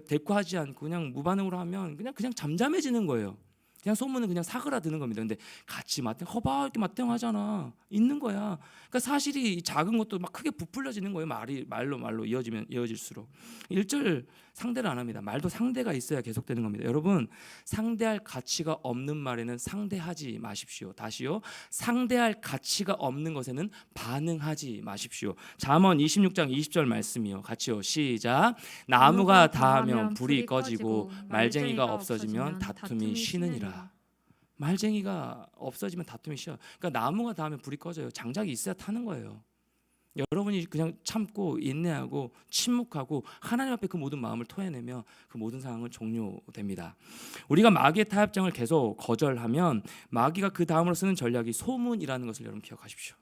대꾸하지 않고 그냥 무반응으로 하면 그냥 잠잠해지는 거예요. 그냥 소문은 그냥 사그라드는 겁니다. 근데 같이 허바하게 맞대응하잖아. 있는 거야. 그러니까 사실이 작은 것도 막 크게 부풀려지는 거예요. 말로 이어질수록 1절 상대를 안 합니다. 말도 상대가 있어야 계속되는 겁니다. 여러분 상대할 가치가 없는 말에는 상대하지 마십시오. 다시요. 상대할 가치가 없는 것에는 반응하지 마십시오. 잠언 26장 20절 말씀이요. 같이요. 시작. 나무가 다하면 불이 꺼지고 말쟁이가 없어지면 다툼이 쉬느니라. 말쟁이가 없어지면 다툼이 쉬어요. 그러니까 나무가 닿으면 불이 꺼져요. 장작이 있어야 타는 거예요. 여러분이 그냥 참고 인내하고 침묵하고 하나님 앞에 그 모든 마음을 토해내면 그 모든 상황은 종료됩니다. 우리가 마귀의 타협장을 계속 거절하면 마귀가 그 다음으로 쓰는 전략이 소문이라는 것을 여러분 기억하십시오.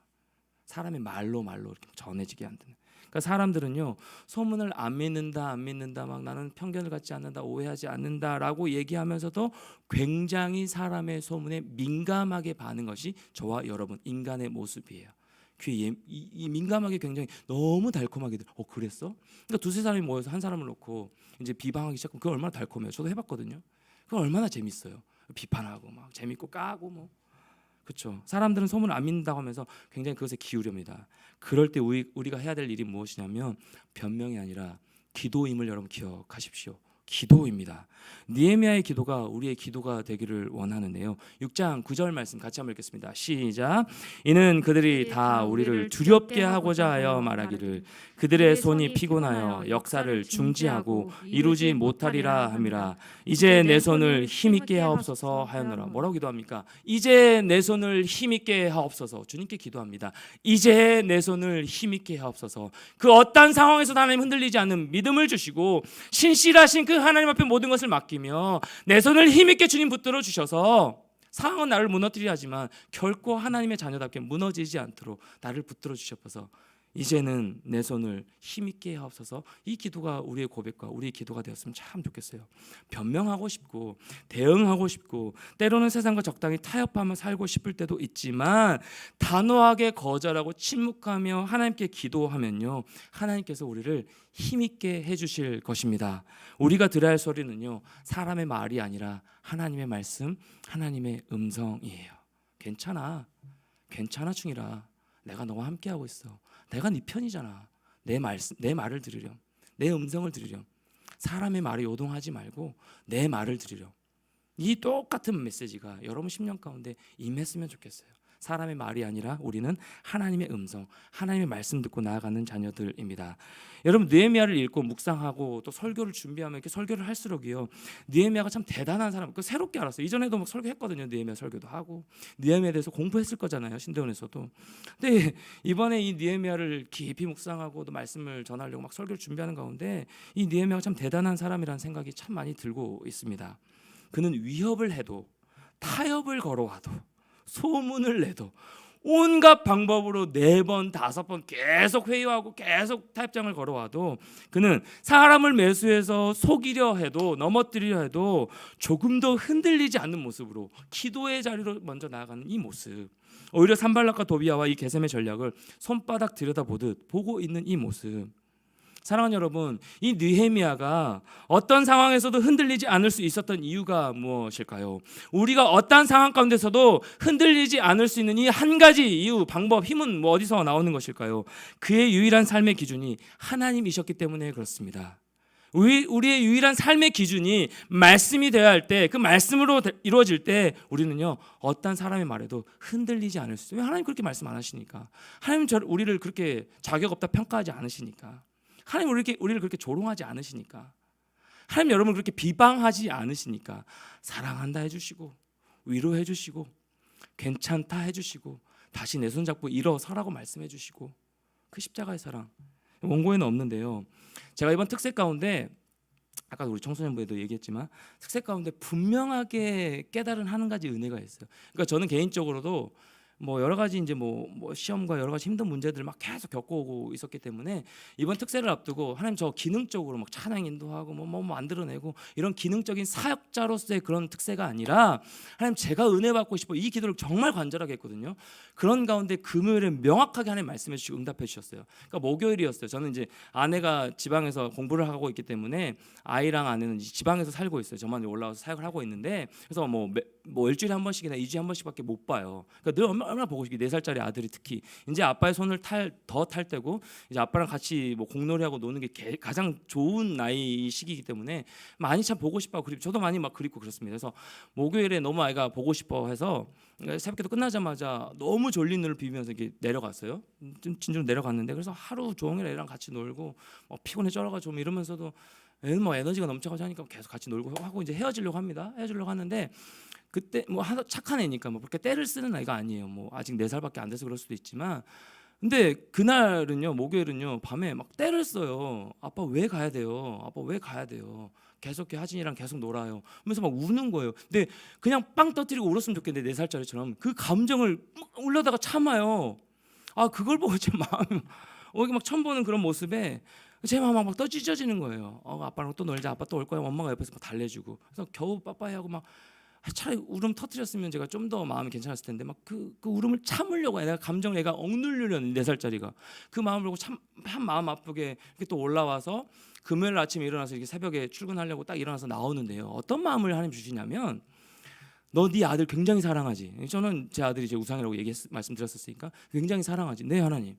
사람의 말로 이렇게 전해지게 한다는. 그러니까 사람들은요 소문을 안 믿는다 막 나는 편견을 갖지 않는다 오해하지 않는다라고 얘기하면서도 굉장히 사람의 소문에 민감하게 반응 것이 저와 여러분 인간의 모습이에요. 귀에 이 민감하게 굉장히 너무 달콤하게 그랬어? 그러니까 두세 사람이 모여서 한 사람을 놓고 이제 비방하기 시작하면 그거 얼마나 달콤해요. 저도 해봤거든요. 그거 얼마나 재밌어요. 비판하고 막 재밌고 까고 뭐 그렇죠. 사람들은 소문을 안 믿는다고 하면서 굉장히 그것에 기울입니다. 그럴 때 우리가 해야 될 일이 무엇이냐면 변명이 아니라 기도임을 여러분 기억하십시오. 기도입니다. 느헤미야의 기도가 우리의 기도가 되기를 원하는데요. 6장 9절 말씀 같이 한번 읽겠습니다. 시작. 이는 그들이 다 우리를 두렵게 하고자 하여 말하기를 그들의 손이 피곤하여 역사를 중지하고 이루지 못하리라 함이라. 이제 내 손을 힘있게 하옵소서 하였노라. 뭐라고 기도합니까? 이제 내 손을 힘있게 하옵소서. 주님께 기도합니다. 이제 내 손을 힘있게 하옵소서. 그 어떠한 상황에서도 하나님 흔들리지 않는 믿음을 주시고 신실하신 그 하나님 앞에 모든 것을 맡기며 내 손을 힘있게 주님 붙들어 주셔서 상황은 나를 무너뜨리려 하지만 결코 하나님의 자녀답게 무너지지 않도록 나를 붙들어 주셔서 이제는 내 손을 힘있게 하옵소서. 이 기도가 우리의 고백과 우리의 기도가 되었으면 참 좋겠어요. 변명하고 싶고 대응하고 싶고 때로는 세상과 적당히 타협하며 살고 싶을 때도 있지만 단호하게 거절하고 침묵하며 하나님께 기도하면요 하나님께서 우리를 힘있게 해주실 것입니다. 우리가 들어야 할 소리는요 사람의 말이 아니라 하나님의 말씀, 하나님의 음성이에요. 괜찮아 충이라. 내가 너와 함께하고 있어. 내가 네 편이잖아. 내 말을 들으렴. 내 음성을 들으렴. 사람의 말에 요동하지 말고 내 말을 들으렴. 이 똑같은 메시지가 여러분 10년 가운데 임했으면 좋겠어요. 사람의 말이 아니라 우리는 하나님의 음성, 하나님의 말씀 듣고 나아가는 자녀들입니다. 여러분 느헤미야를 읽고 묵상하고 또 설교를 준비하면 이렇게 설교를 할수록이요 느헤미야가 참 대단한 사람. 그 새롭게 알았어요. 이전에도 막 설교했거든요. 느헤미야 설교도 하고 느헤미야에 대해서 공부했을 거잖아요. 신대원에서도. 근데 이번에 이 느헤미야를 깊이 묵상하고 또 말씀을 전하려고 막 설교를 준비하는 가운데 이 느헤미야가 참 대단한 사람이라는 생각이 참 많이 들고 있습니다. 그는 위협을 해도 타협을 걸어와도 소문을 내도 온갖 방법으로 4번, 5번 계속 회유하고 계속 타협장을 걸어와도 그는 사람을 매수해서 속이려 해도 넘어뜨리려 해도 조금도 흔들리지 않는 모습으로 기도의 자리로 먼저 나아가는 이 모습, 오히려 산발락과 도비야와 이 게셈의 전략을 손바닥 들여다보듯 보고 있는 이 모습. 사랑하는 여러분, 이 느헤미야가 어떤 상황에서도 흔들리지 않을 수 있었던 이유가 무엇일까요? 우리가 어떤 상황 가운데서도 흔들리지 않을 수 있는 이 한 가지 이유, 방법, 힘은 어디서 나오는 것일까요? 그의 유일한 삶의 기준이 하나님이셨기 때문에 그렇습니다. 우리의 유일한 삶의 기준이 말씀이 되어야 할 때, 그 말씀으로 이루어질 때 우리는요 어떤 사람의 말에도 흔들리지 않을 수 있어요. 왜 하나님 그렇게 말씀 안 하시니까? 하나님 우리를 그렇게 자격 없다 평가하지 않으시니까. 하나님 우리를 그렇게 조롱하지 않으시니까. 하나님 여러분을 그렇게 비방하지 않으시니까. 사랑한다 해주시고 위로해 주시고 괜찮다 해주시고 다시 내 손 잡고 일어서라고 말씀해 주시고 그 십자가의 사랑 원고에는 없는데요. 제가 이번 특색 가운데 아까 우리 청소년부에도 얘기했지만 특색 가운데 분명하게 깨달은 한 가지 은혜가 있어요. 그러니까 저는 개인적으로도 여러 가지 이제 시험과 여러 가지 힘든 문제들을 막 계속 겪어오고 있었기 때문에 이번 특세를 앞두고 하나님 저 기능적으로 막 찬양 인도하고 만들어내고 이런 기능적인 사역자로서의 그런 특세가 아니라 하나님 제가 은혜 받고 싶어 이 기도를 정말 간절하게 했거든요. 그런 가운데 금요일에 명확하게 하나님 말씀해 주시고 응답해 주셨어요. 그러니까 목요일이었어요. 저는 이제 아내가 지방에서 공부를 하고 있기 때문에 아이랑 아내는 지방에서 살고 있어요. 저만 올라와서 사역을 하고 있는데 그래서 일주일에 한 번씩이나 2주에 한 번씩밖에 못 봐요. 그러니까 늘 얼마나 보고 싶게 4살짜리 아들이 특히 이제 아빠의 손을 더 탈 때고 이제 아빠랑 같이 공놀이하고 노는 게 가장 좋은 나이 시기이기 때문에 많이 참 보고 싶어 그리고 저도 많이 막 그립고 그렇습니다. 그래서 목요일에 너무 아이가 보고 싶어 해서 새벽기도 끝나자마자 너무 졸린 눈을 비비면서 이렇게 내려갔어요. 좀 진주로 내려갔는데 그래서 하루 종일 애랑 같이 놀고 피곤해 쩔어가지고 좀 이러면서도 애는 에너지가 넘쳐가지고 하니까 계속 같이 놀고 하고 이제 헤어지려고 하는데 그때 착한 애니까 그렇게 때를 쓰는 아이가 아니에요. 아직 4살밖에 안 돼서 그럴 수도 있지만 근데 그날은요 목요일은요 밤에 막 때를 써요. 아빠 왜 가야 돼요? 아빠 왜 가야 돼요? 계속 하진이랑 계속 놀아요. 하면서 막 우는 거예요. 근데 그냥 빵 터뜨리고 울었으면 좋겠는데 4살짜리처럼 그 감정을 울려다가 참아요. 그걸 보고 제 마음이 막 처음 보는 그런 모습에 제 마음이 막 떠 찢어지는 거예요. 아빠랑 또 놀자. 아빠 또 올 거야. 엄마가 옆에서 막 달래주고. 그래서 겨우 빠빠이 하고 막 차라리 울음 터뜨렸으면 제가 좀 더 마음이 괜찮았을 텐데 막 그 울음을 참으려고 내가 감정을 내가 억누르려는 4살짜리가 그 마음을 보고 참 마음 아프게 이렇게 또 올라와서 금요일 아침에 일어나서 이렇게 새벽에 출근하려고 딱 일어나서 나오는데요. 어떤 마음을 하나님 주시냐면 너 네 아들 굉장히 사랑하지. 저는 제 아들이 제 우상이라고 말씀드렸었으니까 굉장히 사랑하지. 네 하나님.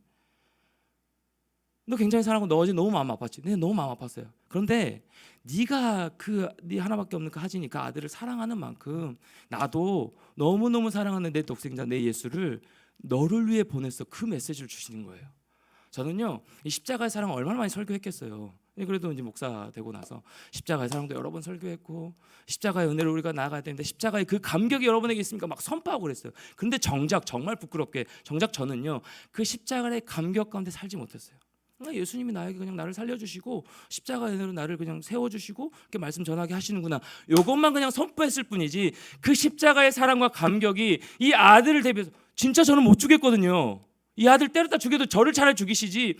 너 굉장히 사랑하고 너 어제 너무 마음 아팠지. 네 너무 마음 아팠어요. 그런데 네가 네 하나밖에 없는 그 하진이 그 아들을 사랑하는 만큼 나도 너무너무 사랑하는 내 독생자 내 예수를 너를 위해 보냈어. 그 메시지를 주시는 거예요. 저는요 이 십자가의 사랑을 얼마나 많이 설교했겠어요. 그래도 이제 목사 되고 나서 십자가의 사랑도 여러 번 설교했고 십자가의 은혜를 우리가 나아가야 되는데 십자가의 그 감격이 여러분에게 있으니까 막 선포하고 그랬어요. 그런데 정작 정말 부끄럽게 정작 저는요 그 십자가의 감격 가운데 살지 못했어요. 예수님이 나에게 그냥 나를 살려주시고 십자가의 은혜로 나를 그냥 세워주시고 이렇게 말씀 전하게 하시는구나. 이것만 그냥 선포했을 뿐이지 그 십자가의 사랑과 감격이 이 아들을 대비해서 진짜 저는 못 죽였거든요. 이 아들 때렸다 죽여도 저를 차라리 죽이시지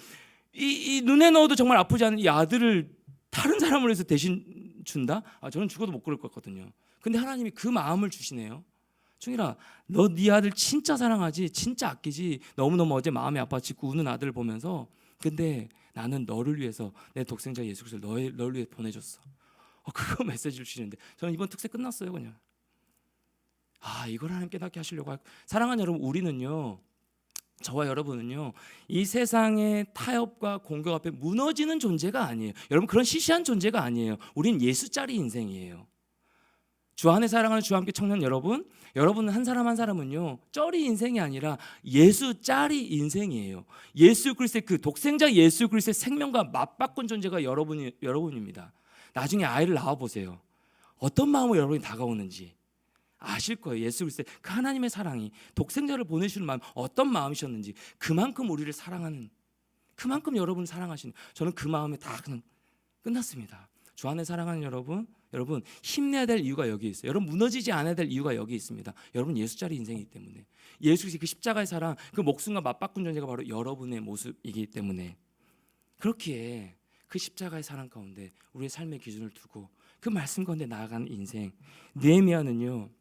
이 눈에 넣어도 정말 아프지 않은 이 아들을 다른 사람을 위해서 대신 준다? 저는 죽어도 못 그럴 것 같거든요. 근데 하나님이 그 마음을 주시네요. 충일아 너 네 아들 진짜 사랑하지 진짜 아끼지 너무너무 어제 마음이 아파지고 우는 아들을 보면서 근데 나는 너를 위해서 내 독생자 예수 그리스도를 너를 위해 보내줬어. 그거 메시지를 주시는데 저는 이번 특세 끝났어요 그냥. 이걸 하나님 깨닫게 하시려고 하고. 사랑하는 여러분 우리는요 저와 여러분은요 이 세상의 타협과 공격 앞에 무너지는 존재가 아니에요. 여러분 그런 시시한 존재가 아니에요. 우린 예수짜리 인생이에요. 주 안에 사랑하는 주와 함께 청년 여러분, 여러분 한 사람 한 사람은요 쩌리 인생이 아니라 예수짜리 인생이에요. 예수 그리스도의 그 독생자 예수 그리스도의 생명과 맞바꾼 존재가 여러분입니다. 나중에 아이를 낳아 보세요. 어떤 마음으로 여러분이 다가오는지 아실 거예요. 예수 그리스도의 그 하나님의 사랑이 독생자를 보내주는 마음 어떤 마음이셨는지 그만큼 우리를 사랑하는 그만큼 여러분을 사랑하시는 저는 그 마음에 다 그냥 끝났습니다. 주 안에 사랑하는 여러분 힘내야 될 이유가 여기 있어요. 여러분 무너지지 않아야 될 이유가 여기 있습니다. 여러분 예수짜리 인생이기 때문에 예수 그리스도의 그 십자가의 사랑 그 목숨과 맞바꾼 존재가 바로 여러분의 모습이기 때문에 그렇기에 그 십자가의 사랑 가운데 우리의 삶의 기준을 두고 그 말씀 가운데 나아가는 인생. 느헤미야는요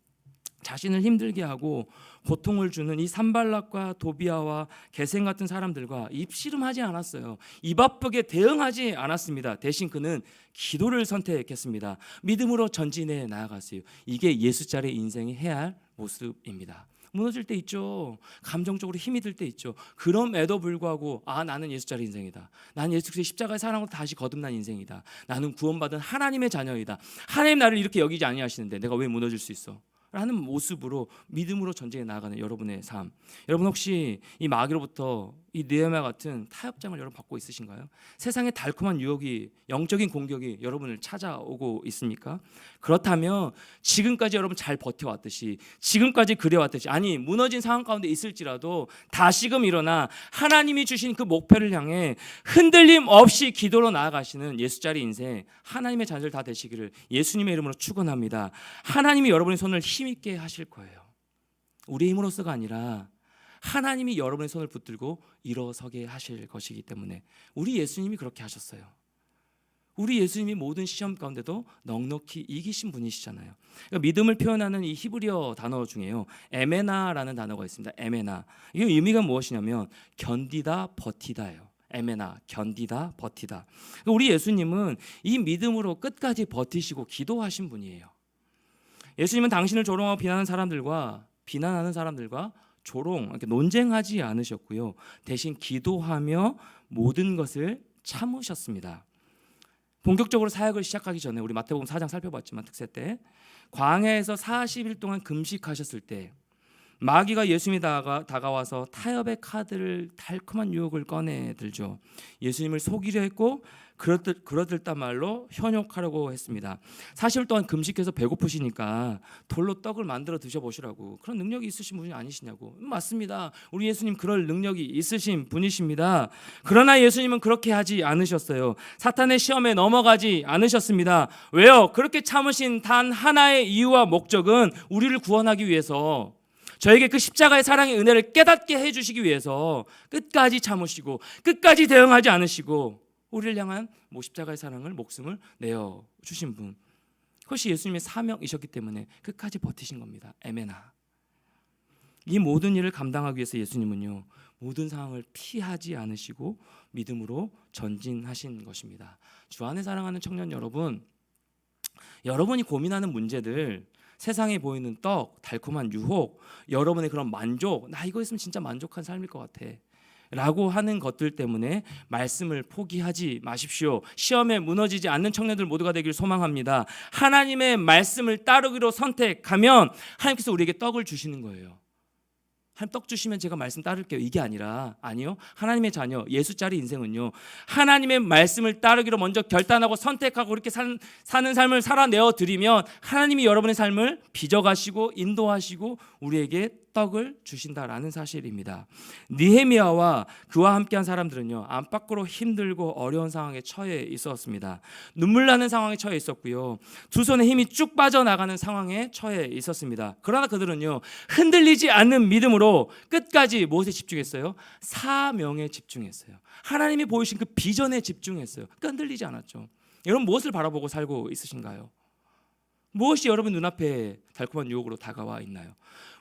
자신을 힘들게 하고 고통을 주는 이 산발락과 도비아와 게셈 같은 사람들과 입씨름하지 않았어요. 입 아프게 대응하지 않았습니다. 대신 그는 기도를 선택했습니다. 믿음으로 전진해 나아갔어요. 이게 예수짜리 인생이 해야 할 모습입니다. 무너질 때 있죠. 감정적으로 힘이 들 때 있죠. 그럼에도 불구하고 나는 예수짜리 인생이다. 나는 예수 그리스도의 십자가의 사랑으로 다시 거듭난 인생이다. 나는 구원받은 하나님의 자녀이다. 하나님 나를 이렇게 여기지 아니하시는데 내가 왜 무너질 수 있어? 라는 모습으로 믿음으로 전쟁에 나아가는 여러분의 삶. 여러분 혹시 이 마귀로부터 이 느헤미야 같은 타협장을 여러분 받고 있으신가요? 세상의 달콤한 유혹이 영적인 공격이 여러분을 찾아오고 있습니까? 그렇다면 지금까지 여러분 잘 버텨왔듯이 지금까지 그래왔듯이 아니 무너진 상황 가운데 있을지라도 다시금 일어나 하나님이 주신 그 목표를 향해 흔들림 없이 기도로 나아가시는 예수짜리 인생 하나님의 자녀들 다 되시기를 예수님의 이름으로 축원합니다. 하나님이 여러분의 손을 힘있게 하실 거예요. 우리의 힘으로서가 아니라 하나님이 여러분의 손을 붙들고 일어서게 하실 것이기 때문에 우리 예수님이 그렇게 하셨어요. 우리 예수님이 모든 시험 가운데도 넉넉히 이기신 분이시잖아요. 그러니까 믿음을 표현하는 이 히브리어 단어 중에요 에메나라는 단어가 있습니다. 에메나. 이게 의미가 무엇이냐면 견디다 버티다예요. 에메나 견디다 버티다. 그러니까 우리 예수님은 이 믿음으로 끝까지 버티시고 기도하신 분이에요. 예수님은 당신을 조롱하고 비난하는 사람들과 조롱, 이렇게 논쟁하지 않으셨고요. 대신 기도하며 모든 것을 참으셨습니다. 본격적으로 사역을 시작하기 전에 우리 마태복음 4장 살펴봤지만 특세 때 광야에서 40일 동안 금식하셨을 때 마귀가 예수님이 다가와서 타협의 카드를 달콤한 유혹을 꺼내들죠. 예수님을 속이려 했고 그러들단 말로 현혹하려고 했습니다. 40일 동안 금식해서 배고프시니까 돌로 떡을 만들어 드셔보시라고. 그런 능력이 있으신 분이 아니시냐고. 맞습니다. 우리 예수님 그럴 능력이 있으신 분이십니다. 그러나 예수님은 그렇게 하지 않으셨어요. 사탄의 시험에 넘어가지 않으셨습니다. 왜요? 그렇게 참으신 단 하나의 이유와 목적은 우리를 구원하기 위해서 저에게 그 십자가의 사랑의 은혜를 깨닫게 해주시기 위해서 끝까지 참으시고 끝까지 대응하지 않으시고 우리를 향한 십자가의 사랑을 목숨을 내어 주신 분. 그것이 예수님의 사명이셨기 때문에 끝까지 버티신 겁니다. 에메나. 이 모든 일을 감당하기 위해서 예수님은요, 모든 상황을 피하지 않으시고 믿음으로 전진하신 것입니다. 주 안에 사랑하는 청년 여러분, 여러분이 고민하는 문제들, 세상에 보이는 떡, 달콤한 유혹, 여러분의 그런 만족, 나 이거 있으면 진짜 만족한 삶일 것 같아 라고 하는 것들 때문에 말씀을 포기하지 마십시오. 시험에 무너지지 않는 청년들 모두가 되길 소망합니다. 하나님의 말씀을 따르기로 선택하면 하나님께서 우리에게 떡을 주시는 거예요. 하나님 떡 주시면 제가 말씀 따를게요, 이게 아니라, 아니요, 하나님의 자녀 예수짜리 인생은요, 하나님의 말씀을 따르기로 먼저 결단하고 선택하고 그렇게 사는 삶을 살아내어 드리면 하나님이 여러분의 삶을 빚어가시고 인도하시고 우리에게 떡을 주신다라는 사실입니다. 느헤미야와 그와 함께한 사람들은요, 안팎으로 힘들고 어려운 상황에 처해 있었습니다. 눈물 나는 상황에 처해 있었고요, 두 손에 힘이 쭉 빠져나가는 상황에 처해 있었습니다. 그러나 그들은요, 흔들리지 않는 믿음으로 끝까지 무엇에 집중했어요? 사명에 집중했어요. 하나님이 보이신 그 비전에 집중했어요. 흔들리지 않았죠. 여러분 무엇을 바라보고 살고 있으신가요? 무엇이 여러분 눈앞에 달콤한 유혹으로 다가와 있나요?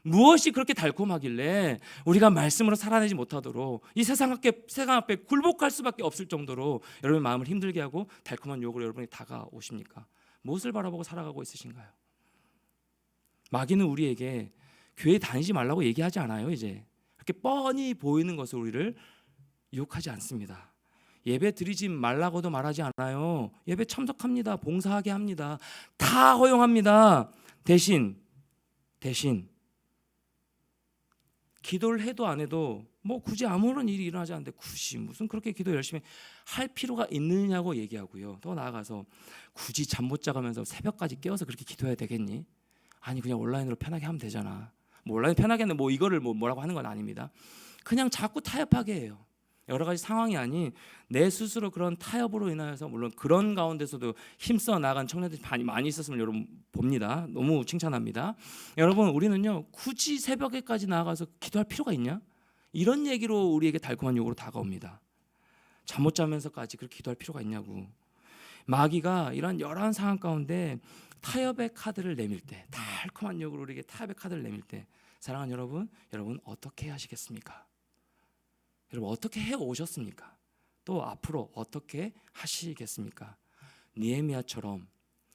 무엇이 그렇게 달콤하길래 우리가 말씀으로 살아내지 못하도록 이 세상 앞에 굴복할 수밖에 없을 정도로 여러분의 마음을 힘들게 하고 달콤한 유혹으로 여러분이 다가오십니까? 무엇을 바라보고 살아가고 있으신가요? 마귀는 우리에게 교회 다니지 말라고 얘기하지 않아요. 이제 그렇게 뻔히 보이는 것을 우리를 유혹하지 않습니다. 예배 드리지 말라고도 말하지 않아요. 예배 참석합니다. 봉사하게 합니다. 다 허용합니다. 대신 기도를 해도 안 해도 뭐 굳이 아무런 일이 일어나지 않는데 굳이 무슨 그렇게 기도 열심히 할 필요가 있느냐고 얘기하고요. 더 나아가서 굳이 잠 못 자가면서 새벽까지 깨워서 그렇게 기도해야 되겠니? 아니 그냥 온라인으로 편하게 하면 되잖아. 뭐 온라인 편하게 하는 뭐 이거를 뭐라고 하는 건 아닙니다. 그냥 자꾸 타협하게 해요. 여러 가지 상황이 아닌 내 스스로 그런 타협으로 인하여서, 물론 그런 가운데서도 힘써 나간 청년들이 많이 있었으면 여러분 봅니다. 너무 칭찬합니다. 여러분 우리는요, 굳이 새벽에까지 나가서 기도할 필요가 있냐? 이런 얘기로 우리에게 달콤한 욕으로 다가옵니다. 잠 못 자면서까지 그렇게 기도할 필요가 있냐고. 마귀가 이런 여러 상황 가운데 타협의 카드를 내밀 때, 달콤한 욕으로 우리에게 타협의 카드를 내밀 때, 사랑하는 여러분 어떻게 하시겠습니까? 여러분 어떻게 해 오셨습니까? 또 앞으로 어떻게 하시겠습니까? 느헤미야처럼,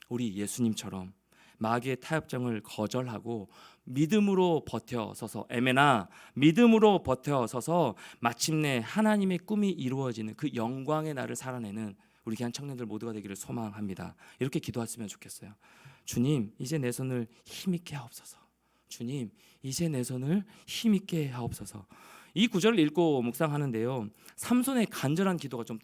우리 예수님처럼 마귀의 타협정을 거절하고 믿음으로 버텨서서, 에메나, 믿음으로 버텨서서 마침내 하나님의 꿈이 이루어지는 그 영광의 날을 살아내는 우리 귀한 청년들 모두가 되기를 소망합니다. 이렇게 기도했으면 좋겠어요. 주님, 이제 내 손을 힘있게 하옵소서. 주님, 이제 내 손을 힘있게 하옵소서. 이 구절을 읽고 묵상하는데요, 삼손의 간절한 기도가 좀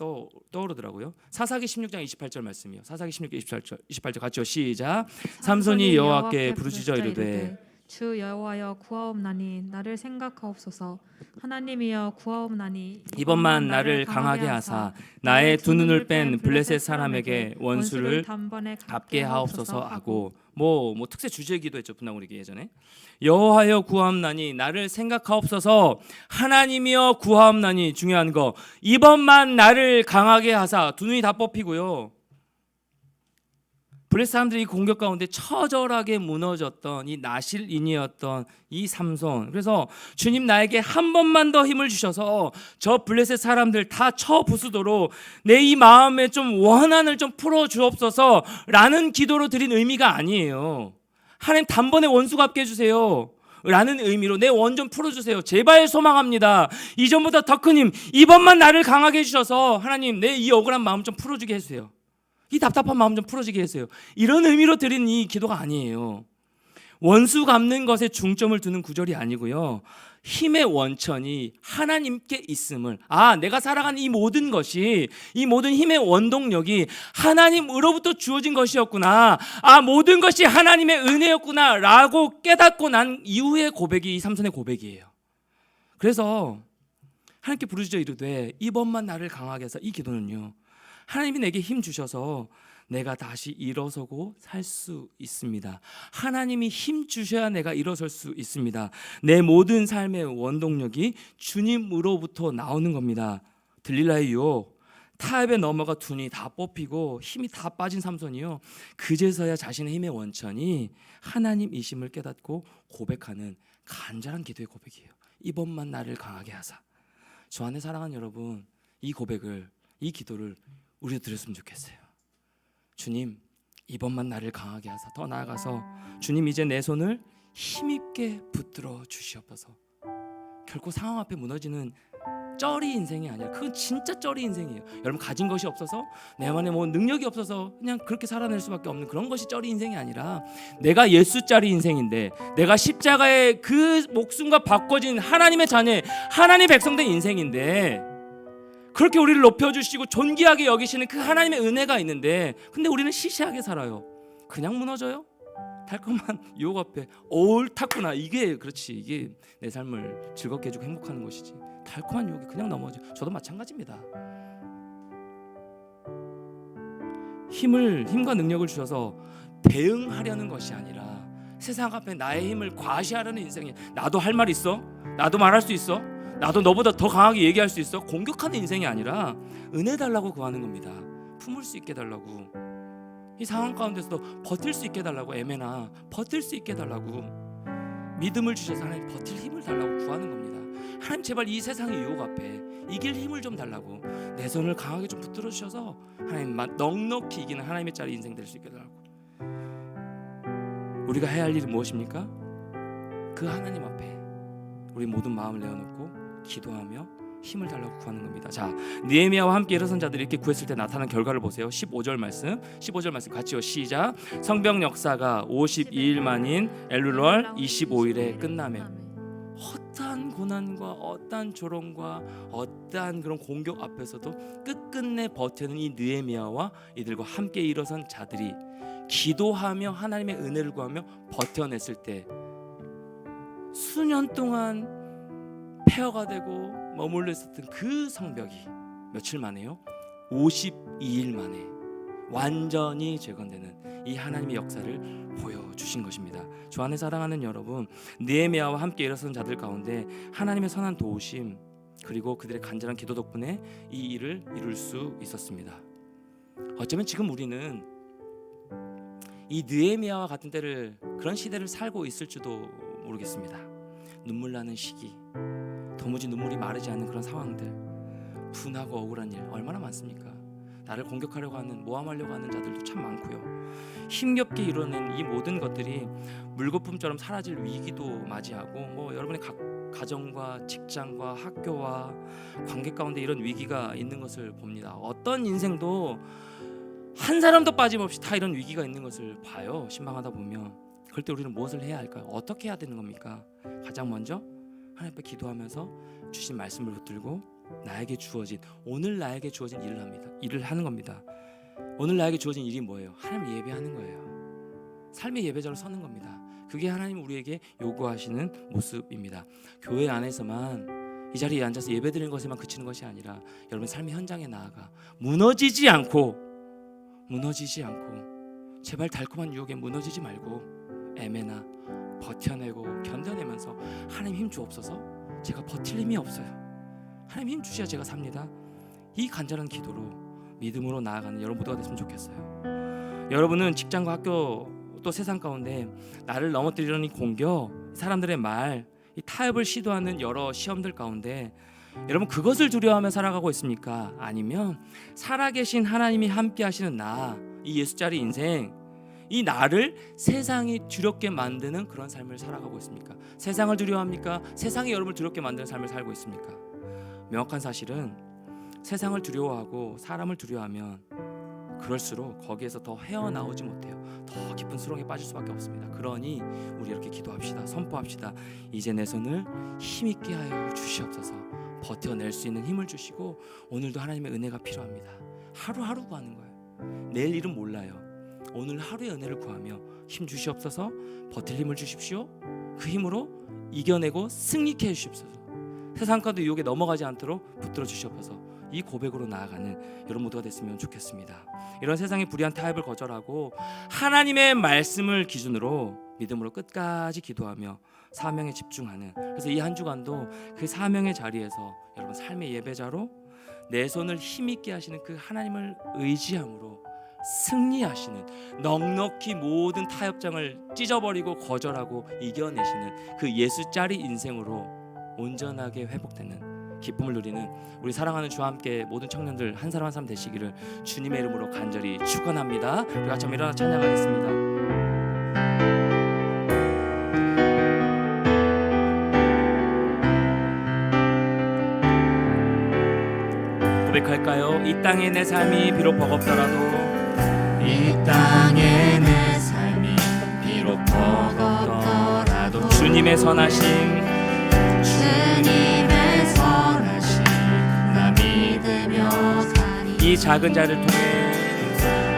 떠오르더라고요. 사사기 16장 28절 말씀이요. 사사기 16장 28절 같이요. 시작. 삼손이 여호와께 부르짖어 이르되 주 여호와여 구하옵나니 나를 생각하옵소서. 하나님이여 구하옵나니 이번만 나를 강하게 하사 나의 두 눈을 뺀 블레셋 사람에게 원수를 단번에 갚게 하옵소서 하고, 뭐 특세 주제 기도했죠. 분당 우리 예전에. 여호와여 구하옵나니 나를 생각하옵소서. 하나님이여 구하옵나니, 중요한 거, 이번만 나를 강하게 하사, 두 눈이 다 뽑히고요. 블레셋 사람들이 공격 가운데 처절하게 무너졌던 이 나실인이었던 이 삼손. 그래서 주님 나에게 한 번만 더 힘을 주셔서 저 블레셋 사람들 다 쳐 부수도록 내 이 마음에 좀 원한을 좀 풀어 주옵소서 라는 기도로 드린 의미가 아니에요. 하나님 단번에 원수 갚게 해주세요 라는 의미로 내 원 좀 풀어주세요, 제발 소망합니다. 이전보다 더 큰 힘, 이번만 나를 강하게 해주셔서 하나님 내 이 억울한 마음 좀 풀어주게 해주세요. 이 답답한 마음 좀 풀어지게 해주세요. 이런 의미로 드린 이 기도가 아니에요. 원수 갚는 것에 중점을 두는 구절이 아니고요, 힘의 원천이 하나님께 있음을, 내가 살아가는 이 모든 것이, 이 모든 힘의 원동력이 하나님으로부터 주어진 것이었구나, 모든 것이 하나님의 은혜였구나 라고 깨닫고 난 이후의 고백이 이 삼손의 고백이에요. 그래서 하나님께 부르짖어 이르되 이번만 나를 강하게 해서, 이 기도는요, 하나님이 내게 힘 주셔서 내가 다시 일어서고 살 수 있습니다. 하나님이 힘 주셔야 내가 일어설 수 있습니다. 내 모든 삶의 원동력이 주님으로부터 나오는 겁니다. 들릴라의 유혹, 타협에 넘어가 둔이 다 뽑히고 힘이 다 빠진 삼손이요, 그제서야 자신의 힘의 원천이 하나님이심을 깨닫고 고백하는 간절한 기도의 고백이에요. 이번만 나를 강하게 하사. 저 안에 사랑하는 여러분, 이 고백을, 이 기도를 우리도 드렸으면 좋겠어요. 주님, 이번만 나를 강하게 하사. 더 나아가서 주님, 이제 내 손을 힘있게 붙들어 주시옵소서. 결코 상황 앞에 무너지는 쩌리 인생이 아니라, 그건 진짜 쩌리 인생이에요. 여러분, 가진 것이 없어서, 내 안에 뭐 능력이 없어서 그냥 그렇게 살아낼 수밖에 없는 그런 것이 쩌리 인생이 아니라, 내가 예수짜리 인생인데, 내가 십자가의 그 목숨과 바꿔진 하나님의 자녀, 하나님의 백성된 인생인데, 그렇게 우리를 높여주시고 존귀하게 여기시는 그 하나님의 은혜가 있는데, 근데 우리는 시시하게 살아요. 그냥 무너져요? 달콤한 유혹 앞에 옳았구나, 이게 그렇지, 이게 내 삶을 즐겁게 해주고 행복하는 것이지. 달콤한 유혹에 그냥 넘어져. 저도 마찬가지입니다. 힘과 능력을 주셔서 대응하려는 것이 아니라, 세상 앞에 나의 힘을 과시하려는 인생이, 나도 할 말 있어, 나도 말할 수 있어, 나도 너보다 더 강하게 얘기할 수 있어, 공격하는 인생이 아니라 은혜 달라고 구하는 겁니다. 품을 수 있게 달라고, 이 상황 가운데서도 버틸 수 있게 달라고, 애매나 버틸 수 있게 달라고, 믿음을 주셔서 하나님 버틸 힘을 달라고 구하는 겁니다. 하나님, 제발 이 세상의 유혹 앞에 이길 힘을 좀 달라고, 내 손을 강하게 좀 붙들어 주셔서 하나님 넉넉히 이기는 하나님의 짜리 인생 될 수 있게 달라고. 우리가 해야 할 일은 무엇입니까? 그 하나님 앞에 우리 모든 마음을 내어놓고 기도하며 힘을 달라고 구하는 겁니다. 자, 느헤미야와 함께 일어선 자들이 이렇게 구했을 때 나타난 결과를 보세요. 15절 말씀 같이요. 시작. 성벽 역사가 52일 만인 엘룰월 25일에 끝나매. 어떠한 고난과 어떠한 조롱과 어떠한 그런 공격 앞에서도 끝끝내 버티는 이 느헤미야와 이들과 함께 일어선 자들이 기도하며 하나님의 은혜를 구하며 버텨냈을 때, 수년 동안 폐허가 되고 머물러 있었던 그 성벽이 며칠 만에요? 52일 만에 완전히 재건되는 이 하나님의 역사를 보여주신 것입니다. 주 안에 사랑하는 여러분, 느헤미야와 함께 일어선 자들 가운데 하나님의 선한 도우심, 그리고 그들의 간절한 기도 덕분에 이 일을 이룰 수 있었습니다. 어쩌면 지금 우리는 이 느헤미야와 같은 때를, 그런 시대를 살고 있을지도 모르겠습니다. 눈물 나는 시기, 도무지 눈물이 마르지 않는 그런 상황들, 분하고 억울한 일 얼마나 많습니까? 나를 공격하려고 하는, 모함하려고 하는 자들도 참 많고요. 힘겹게 이뤄낸 이 모든 것들이 물거품처럼 사라질 위기도 맞이하고, 여러분의 가정과 직장과 학교와 관계 가운데 이런 위기가 있는 것을 봅니다. 어떤 인생도 한 사람도 빠짐없이 다 이런 위기가 있는 것을 봐요. 신방하다 보면. 그럴 때 우리는 무엇을 해야 할까요? 어떻게 해야 되는 겁니까? 가장 먼저 하나님 앞에 기도하면서 주신 말씀을 붙들고 오늘 나에게 주어진 일을 합니다. 일을 하는 겁니다. 오늘 나에게 주어진 일이 뭐예요? 하나님을 예배하는 거예요. 삶의 예배자로 서는 겁니다. 그게 하나님 우리에게 요구하시는 모습입니다. 교회 안에서만 이 자리에 앉아서 예배드리는 것에만 그치는 것이 아니라, 여러분 삶의 현장에 나아가 무너지지 않고 제발 달콤한 유혹에 무너지지 말고 애매나 버텨내고 견뎌내면서, 하나님 힘 주옵소서, 제가 버틸 힘이 없어요, 하나님 힘 주셔야 제가 삽니다, 이 간절한 기도로 믿음으로 나아가는 여러분 모두가 됐으면 좋겠어요. 여러분은 직장과 학교 또 세상 가운데 나를 넘어뜨리려는 이 공격, 사람들의 말, 이 타협을 시도하는 여러 시험들 가운데 여러분 그것을 두려워하며 살아가고 있습니까? 아니면 살아계신 하나님이 함께 하시는 이 예수짜리 인생, 이 나를 세상이 두렵게 만드는 그런 삶을 살아가고 있습니까? 세상을 두려워합니까? 세상이 여러분을 두렵게 만드는 삶을 살고 있습니까? 명확한 사실은 세상을 두려워하고 사람을 두려워하면 그럴수록 거기에서 더 헤어나오지 못해요. 더 깊은 수렁에 빠질 수밖에 없습니다. 그러니 우리 이렇게 기도합시다. 선포합시다. 이제 내 손을 힘있게 하여 주시옵소서. 버텨낼 수 있는 힘을 주시고, 오늘도 하나님의 은혜가 필요합니다. 하루하루 구하는 거예요. 내일 일은 몰라요. 오늘 하루의 은혜를 구하며 힘 주시옵소서. 버틸 힘을 주십시오. 그 힘으로 이겨내고 승리케 해주십소서. 세상과도 유혹에 넘어가지 않도록 붙들어 주시옵소서. 이 고백으로 나아가는 여러분 모두가 됐으면 좋겠습니다. 이런 세상의 불의한 타협을 거절하고 하나님의 말씀을 기준으로 믿음으로 끝까지 기도하며 사명에 집중하는, 그래서 이 한 주간도 그 사명의 자리에서 여러분 삶의 예배자로 내 손을 힘있게 하시는 그 하나님을 의지함으로 승리하시는, 넉넉히 모든 타협장을 찢어버리고 거절하고 이겨내시는 그 예수짜리 인생으로 온전하게 회복되는 기쁨을 누리는 우리 사랑하는 주와 함께 모든 청년들 한 사람 한 사람 되시기를 주님의 이름으로 간절히 축원합니다. 우리 같이 일어나 찬양하겠습니다. 고백할까요? 이 땅의 내 삶이 비록 버겁더라도, 이 땅의 내 삶이 비록 버겁더라도 주님의 선하심, 주님의 선하심 나 믿으며 사리. 이 작은 자를 통해,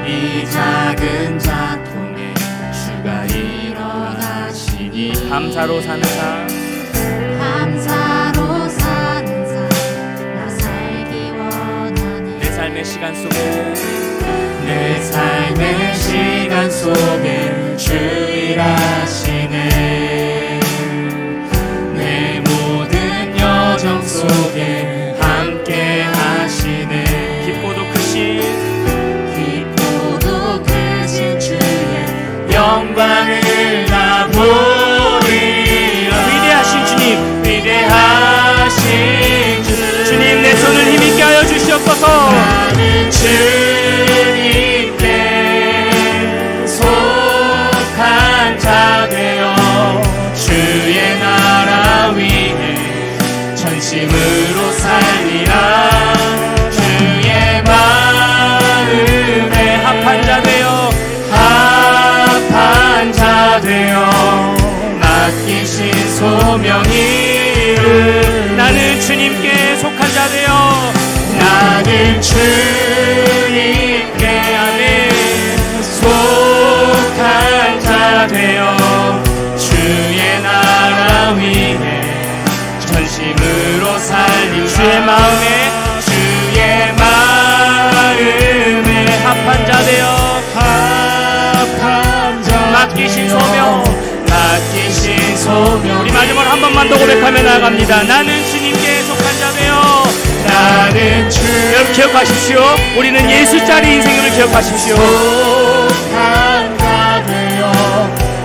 이 작은 자 통해 주가 일어나시니 감사로 사는 삶, 감사로 사는 삶 나 살기 원하네. 내 삶의 시간 속에 내 삶의 시간 속에 주 일하시네. 내 모든 여정 속에 함께 하시네. 깊고도 크신 깊고도 크신 주의 영광을 나 보리라. 위대하신 주님, 위대하신 주, 주님 내 손을 힘있게 하여 주시옵소서. 나는 주님께 속한 자 되어 주의 나라 위에 전심으로 살리라. 주의 마음에 합한 자 되어 합한 자 되어 맡기신 소명이를. 나는 주님께 속한 자 되어, 나는 주님께 아멘. 속한 자 되어 주의 나라 위에 전심으로 살리. 주의 마음에 합한 자 되어 합한 자 맡기신 되어 소명. 맡기신 소명. 우리 마지막으로 한 번만 더 고백하며 나아갑니다. 나는 주님께 속한 자 되어. 나는 여러분 기억하십시오. 우리는 예수짜리 인생을 기억하십시오. 속한 자 되어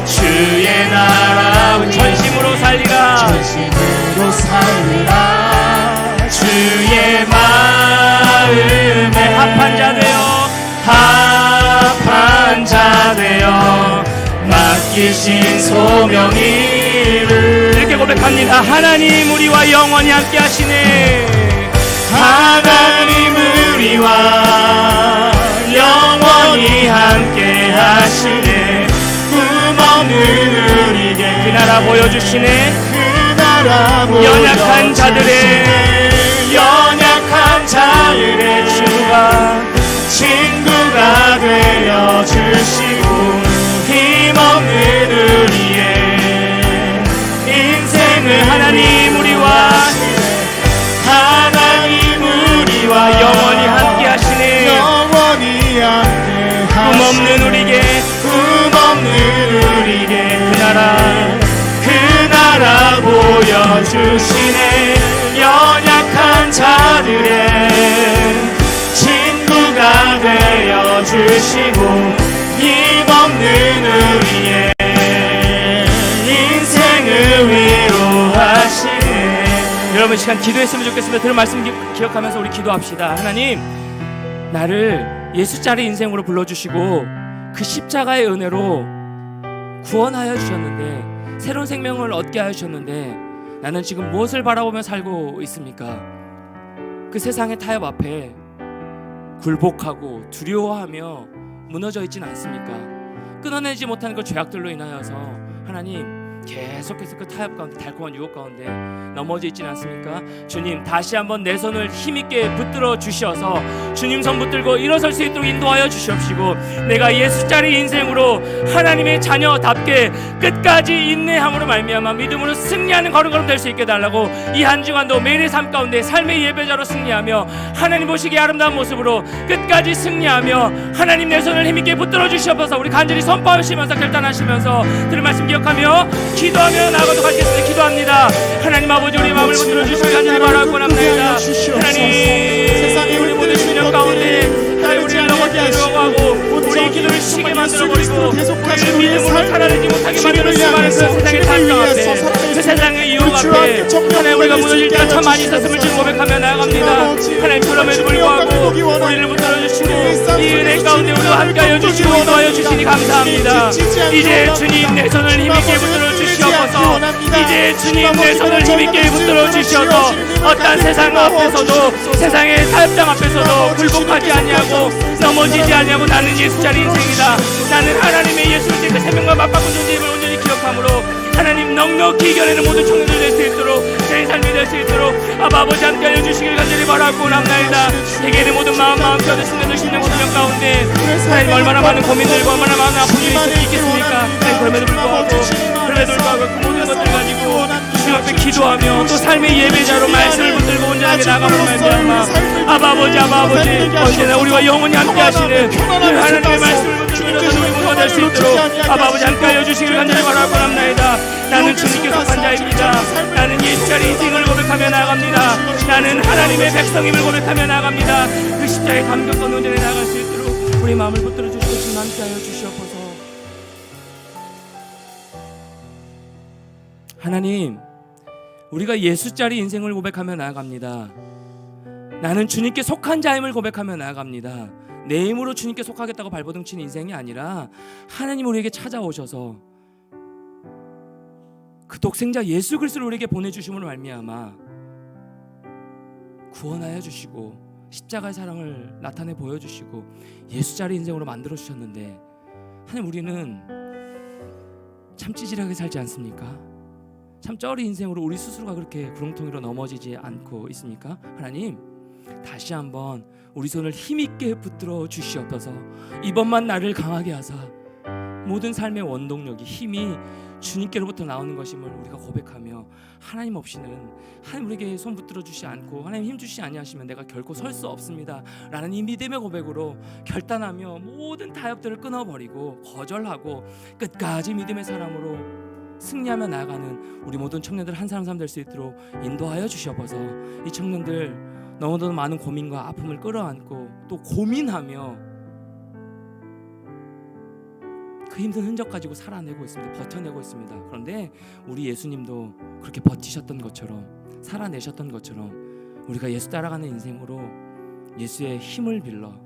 주의 나라 위에 전심으로 살리라. 전심으로 살리라. 주의 마음에 합한 자 되어 합한 자 되어 맡기신 소명이를. 이렇게 고백합니다. 하나님 우리와 영원히 함께 하시네. 하나님 우리와 영원히 함께 하시네. 꿈없는 우리에게 그 나라 보여주시네. 그 나라 연약한 자들의 연약한 자들의 주가 친구가 되어 주시고 힘없는 우리의 인생을 하나님 우리와 하나님 우리와 영원히 함께 하시네. 영원히 함께 꿈없는 우리에게 꿈없는 우리에게 그 나라 보여주시네. 연약한 자들의 친구가 되어 주시고 힘없는 우리의 인생을 위로하시네. 여러분 이 시간 기도했으면 좋겠습니다. 들은 말씀 기억하면서 우리 기도합시다. 하나님 나를 예수짜리 인생으로 불러주시고 그 십자가의 은혜로 구원하여 주셨는데, 새로운 생명을 얻게 하여 주셨는데 나는 지금 무엇을 바라보며 살고 있습니까? 그 세상의 타협 앞에 굴복하고 두려워하며 무너져 있지는 않습니까? 끊어내지 못하는 그 죄악들로 인하여서 하나님 계속해서 그 타협 가운데, 달콤한 유혹 가운데 넘어져 있지는 않습니까? 주님 다시 한번 내 손을 힘있게 붙들어 주셔서 주님 손 붙들고 일어설 수 있도록 인도하여 주시옵시고, 내가 예수짜리 인생으로 하나님의 자녀답게 끝까지 인내함으로 말미암아 믿음으로 승리하는 걸음걸음 될 수 있게 달라고, 이 한 주간도 매일의 삶 가운데 삶의 예배자로 승리하며 하나님 보시기에 아름다운 모습으로 끝까지 승리하며 하나님 내 손을 힘있게 붙들어 주시옵소서. 우리 간절히 선포하시면서 결단하시면서 들은 말씀 기억하며 기도하며 나아가도록 하겠습니다. 기도합니다. 하나님 아버지, 우리 마음을 붙들어 주시기 간절히 바라고 합니다. 하나님, 우리 모든 심령 가운데 하나님 우리를 넘어지려고 하고 우리의 기도를 쉬게 만들어버리고 우리를 믿음으로 살아내지 못하게 만드는 수많은 그 세상의 삶 가운데 그 세상의 유혹 앞에 하나님 우리가 무너질 때가 참 많이 있었음을 지금 고백하며 나아갑니다. 하나님, 그럼에도 불구하고 우리를 붙들어 주시고 이 은혜 가운데 우리와 함께하여 주시고 인도하여 주시니 감사합니다. 이제 주님 내 손을 힘있게 붙들어 주시옵소서. 이제 주님 내 손을 힘있게 붙들어 주시어서 어떠한 세상 앞에서도 세상의 사역장 앞에서도 굴복하지 아니하고 넘어지지 아니하고 나는 예수자리 인생이다. 나는 하나님의 예수의 그 생명과 맞바꾼 존재임을 온전히 기억함으로 하나님 넉넉히 이겨내는 모든 청년들 될 수 있도록 제 삶이 될 수 있도록 아버지 함께하여 주시길 간절히 바라고 남나이다. 세계의 모든 마음 뼈도 심령도 심령 심령 가운데 하나님 얼마나 많은 고민들과 얼마나 많은 아픔들이 있겠습니까? 하나님, 그럼에도 불구하고 그 모든 것들 가지고 주님 앞에 기도하며 또 삶의 예배자로 말씀을 붙들고 온전하게 나가는 말이야. 아버지 언제나 우리와 영원히 함께하시는 그 하나님의 말씀을 붙들고 우리 모두가 될 수 있도록 아버지 함께하여 주시길 간절히 바라고 남나이다. 나는 주님께 속한 자입니다. 나는 예수자리 인생을 고백하며 나아갑니다. 나는 하나님의 백성임을 고백하며 나아갑니다. 그 십자의 감격과 온전히 나아갈 수 있도록 우리 마음을 붙들어 주시고 주님 함께하여 주시옵소서. 하나님, 우리가 예수자리 인생을 고백하며 나아갑니다. 나는 주님께 속한 자임을 고백하며 나아갑니다. 내 힘으로 주님께 속하겠다고 발버둥치는 인생이 아니라 하나님 우리에게 찾아오셔서 그 독생자 예수 그리스도를 우리에게 보내주심으로 말미암아 구원하여 주시고 십자가의 사랑을 나타내 보여주시고 예수자리 인생으로 만들어 주셨는데 하나님, 우리는 참 찌질하게 살지 않습니까? 참 쩌리 인생으로 우리 스스로가 그렇게 구렁텅이로 넘어지지 않고 있습니까? 하나님, 다시 한번 우리 손을 힘있게 붙들어 주시옵소서. 이번만 나를 강하게 하사 모든 삶의 원동력이 힘이 주님께로부터 나오는 것임을 우리가 고백하며 하나님 없이는 하나님 우리에게 손 붙들어 주시 않고 하나님 힘 주시 아니하시면 내가 결코 설 수 없습니다 라는 이 믿음의 고백으로 결단하며 모든 타협들을 끊어버리고 거절하고 끝까지 믿음의 사람으로 승리하며 나아가는 우리 모든 청년들 한 사람 될 수 있도록 인도하여 주시옵소서. 이 청년들 너무도 많은 고민과 아픔을 끌어안고 또 고민하며 그 힘든 흔적 가지고 살아내고 있습니다. 버텨내고 있습니다. 그런데 우리 예수님도 그렇게 버티셨던 것처럼 살아내셨던 것처럼 우리가 예수 따라가는 인생으로 예수의 힘을 빌러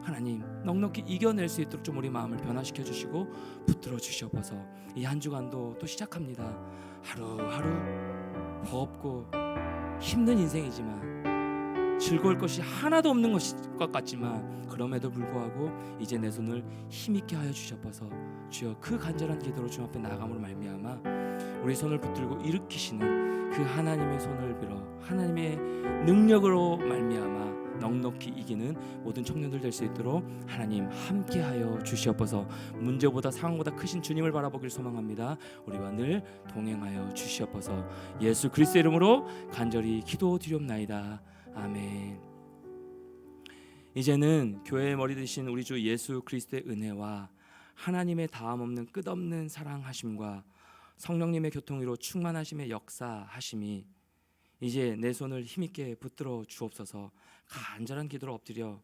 하나님 넉넉히 이겨낼 수 있도록 좀 우리 마음을 변화시켜 주시고 붙들어 주시옵소서. 이 한 주간도 또 시작합니다. 하루하루 버겁고 힘든 인생이지만 즐거울 것이 하나도 없는 것 같지만 그럼에도 불구하고 이제 내 손을 힘있게 하여 주시옵소서. 주여, 그 간절한 기도로 주 앞에 나아감으로 말미암아 우리 손을 붙들고 일으키시는 그 하나님의 손을 빌어 하나님의 능력으로 말미암아 넉넉히 이기는 모든 청년들 될 수 있도록 하나님 함께하여 주시옵소서. 문제보다 상황보다 크신 주님을 바라보길 소망합니다. 우리와 늘 동행하여 주시옵소서. 예수 그리스도 이름으로 간절히 기도드리옵나이다. 아멘. 이제는 교회의 머리 되신 우리 주 예수 그리스도의 은혜와 하나님의 다함없는 끝없는 사랑하심과 성령님의 교통으로 충만하심의 역사하심이 이제 내 손을 힘있게 붙들어 주옵소서. 간절한 기도로 엎드려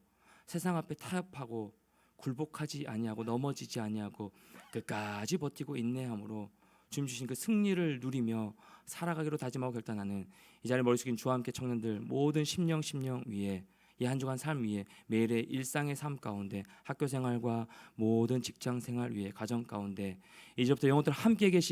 세상 앞에 타협하고 굴복하지 아니하고 넘어지지 아니하고 끝까지 버티고 인내함으로 주님 주신 그 승리를 누리며 살아가기로 다짐하고 결단하는 이 자리에 머리 숙인 주와 함께 청년들 모든 심령 위에 이 한 주간 삶 위에 매일의 일상의 삶 가운데 학교 생활과 모든 직장 생활 위에 가정 가운데 이제부터 영혼들 함께 계시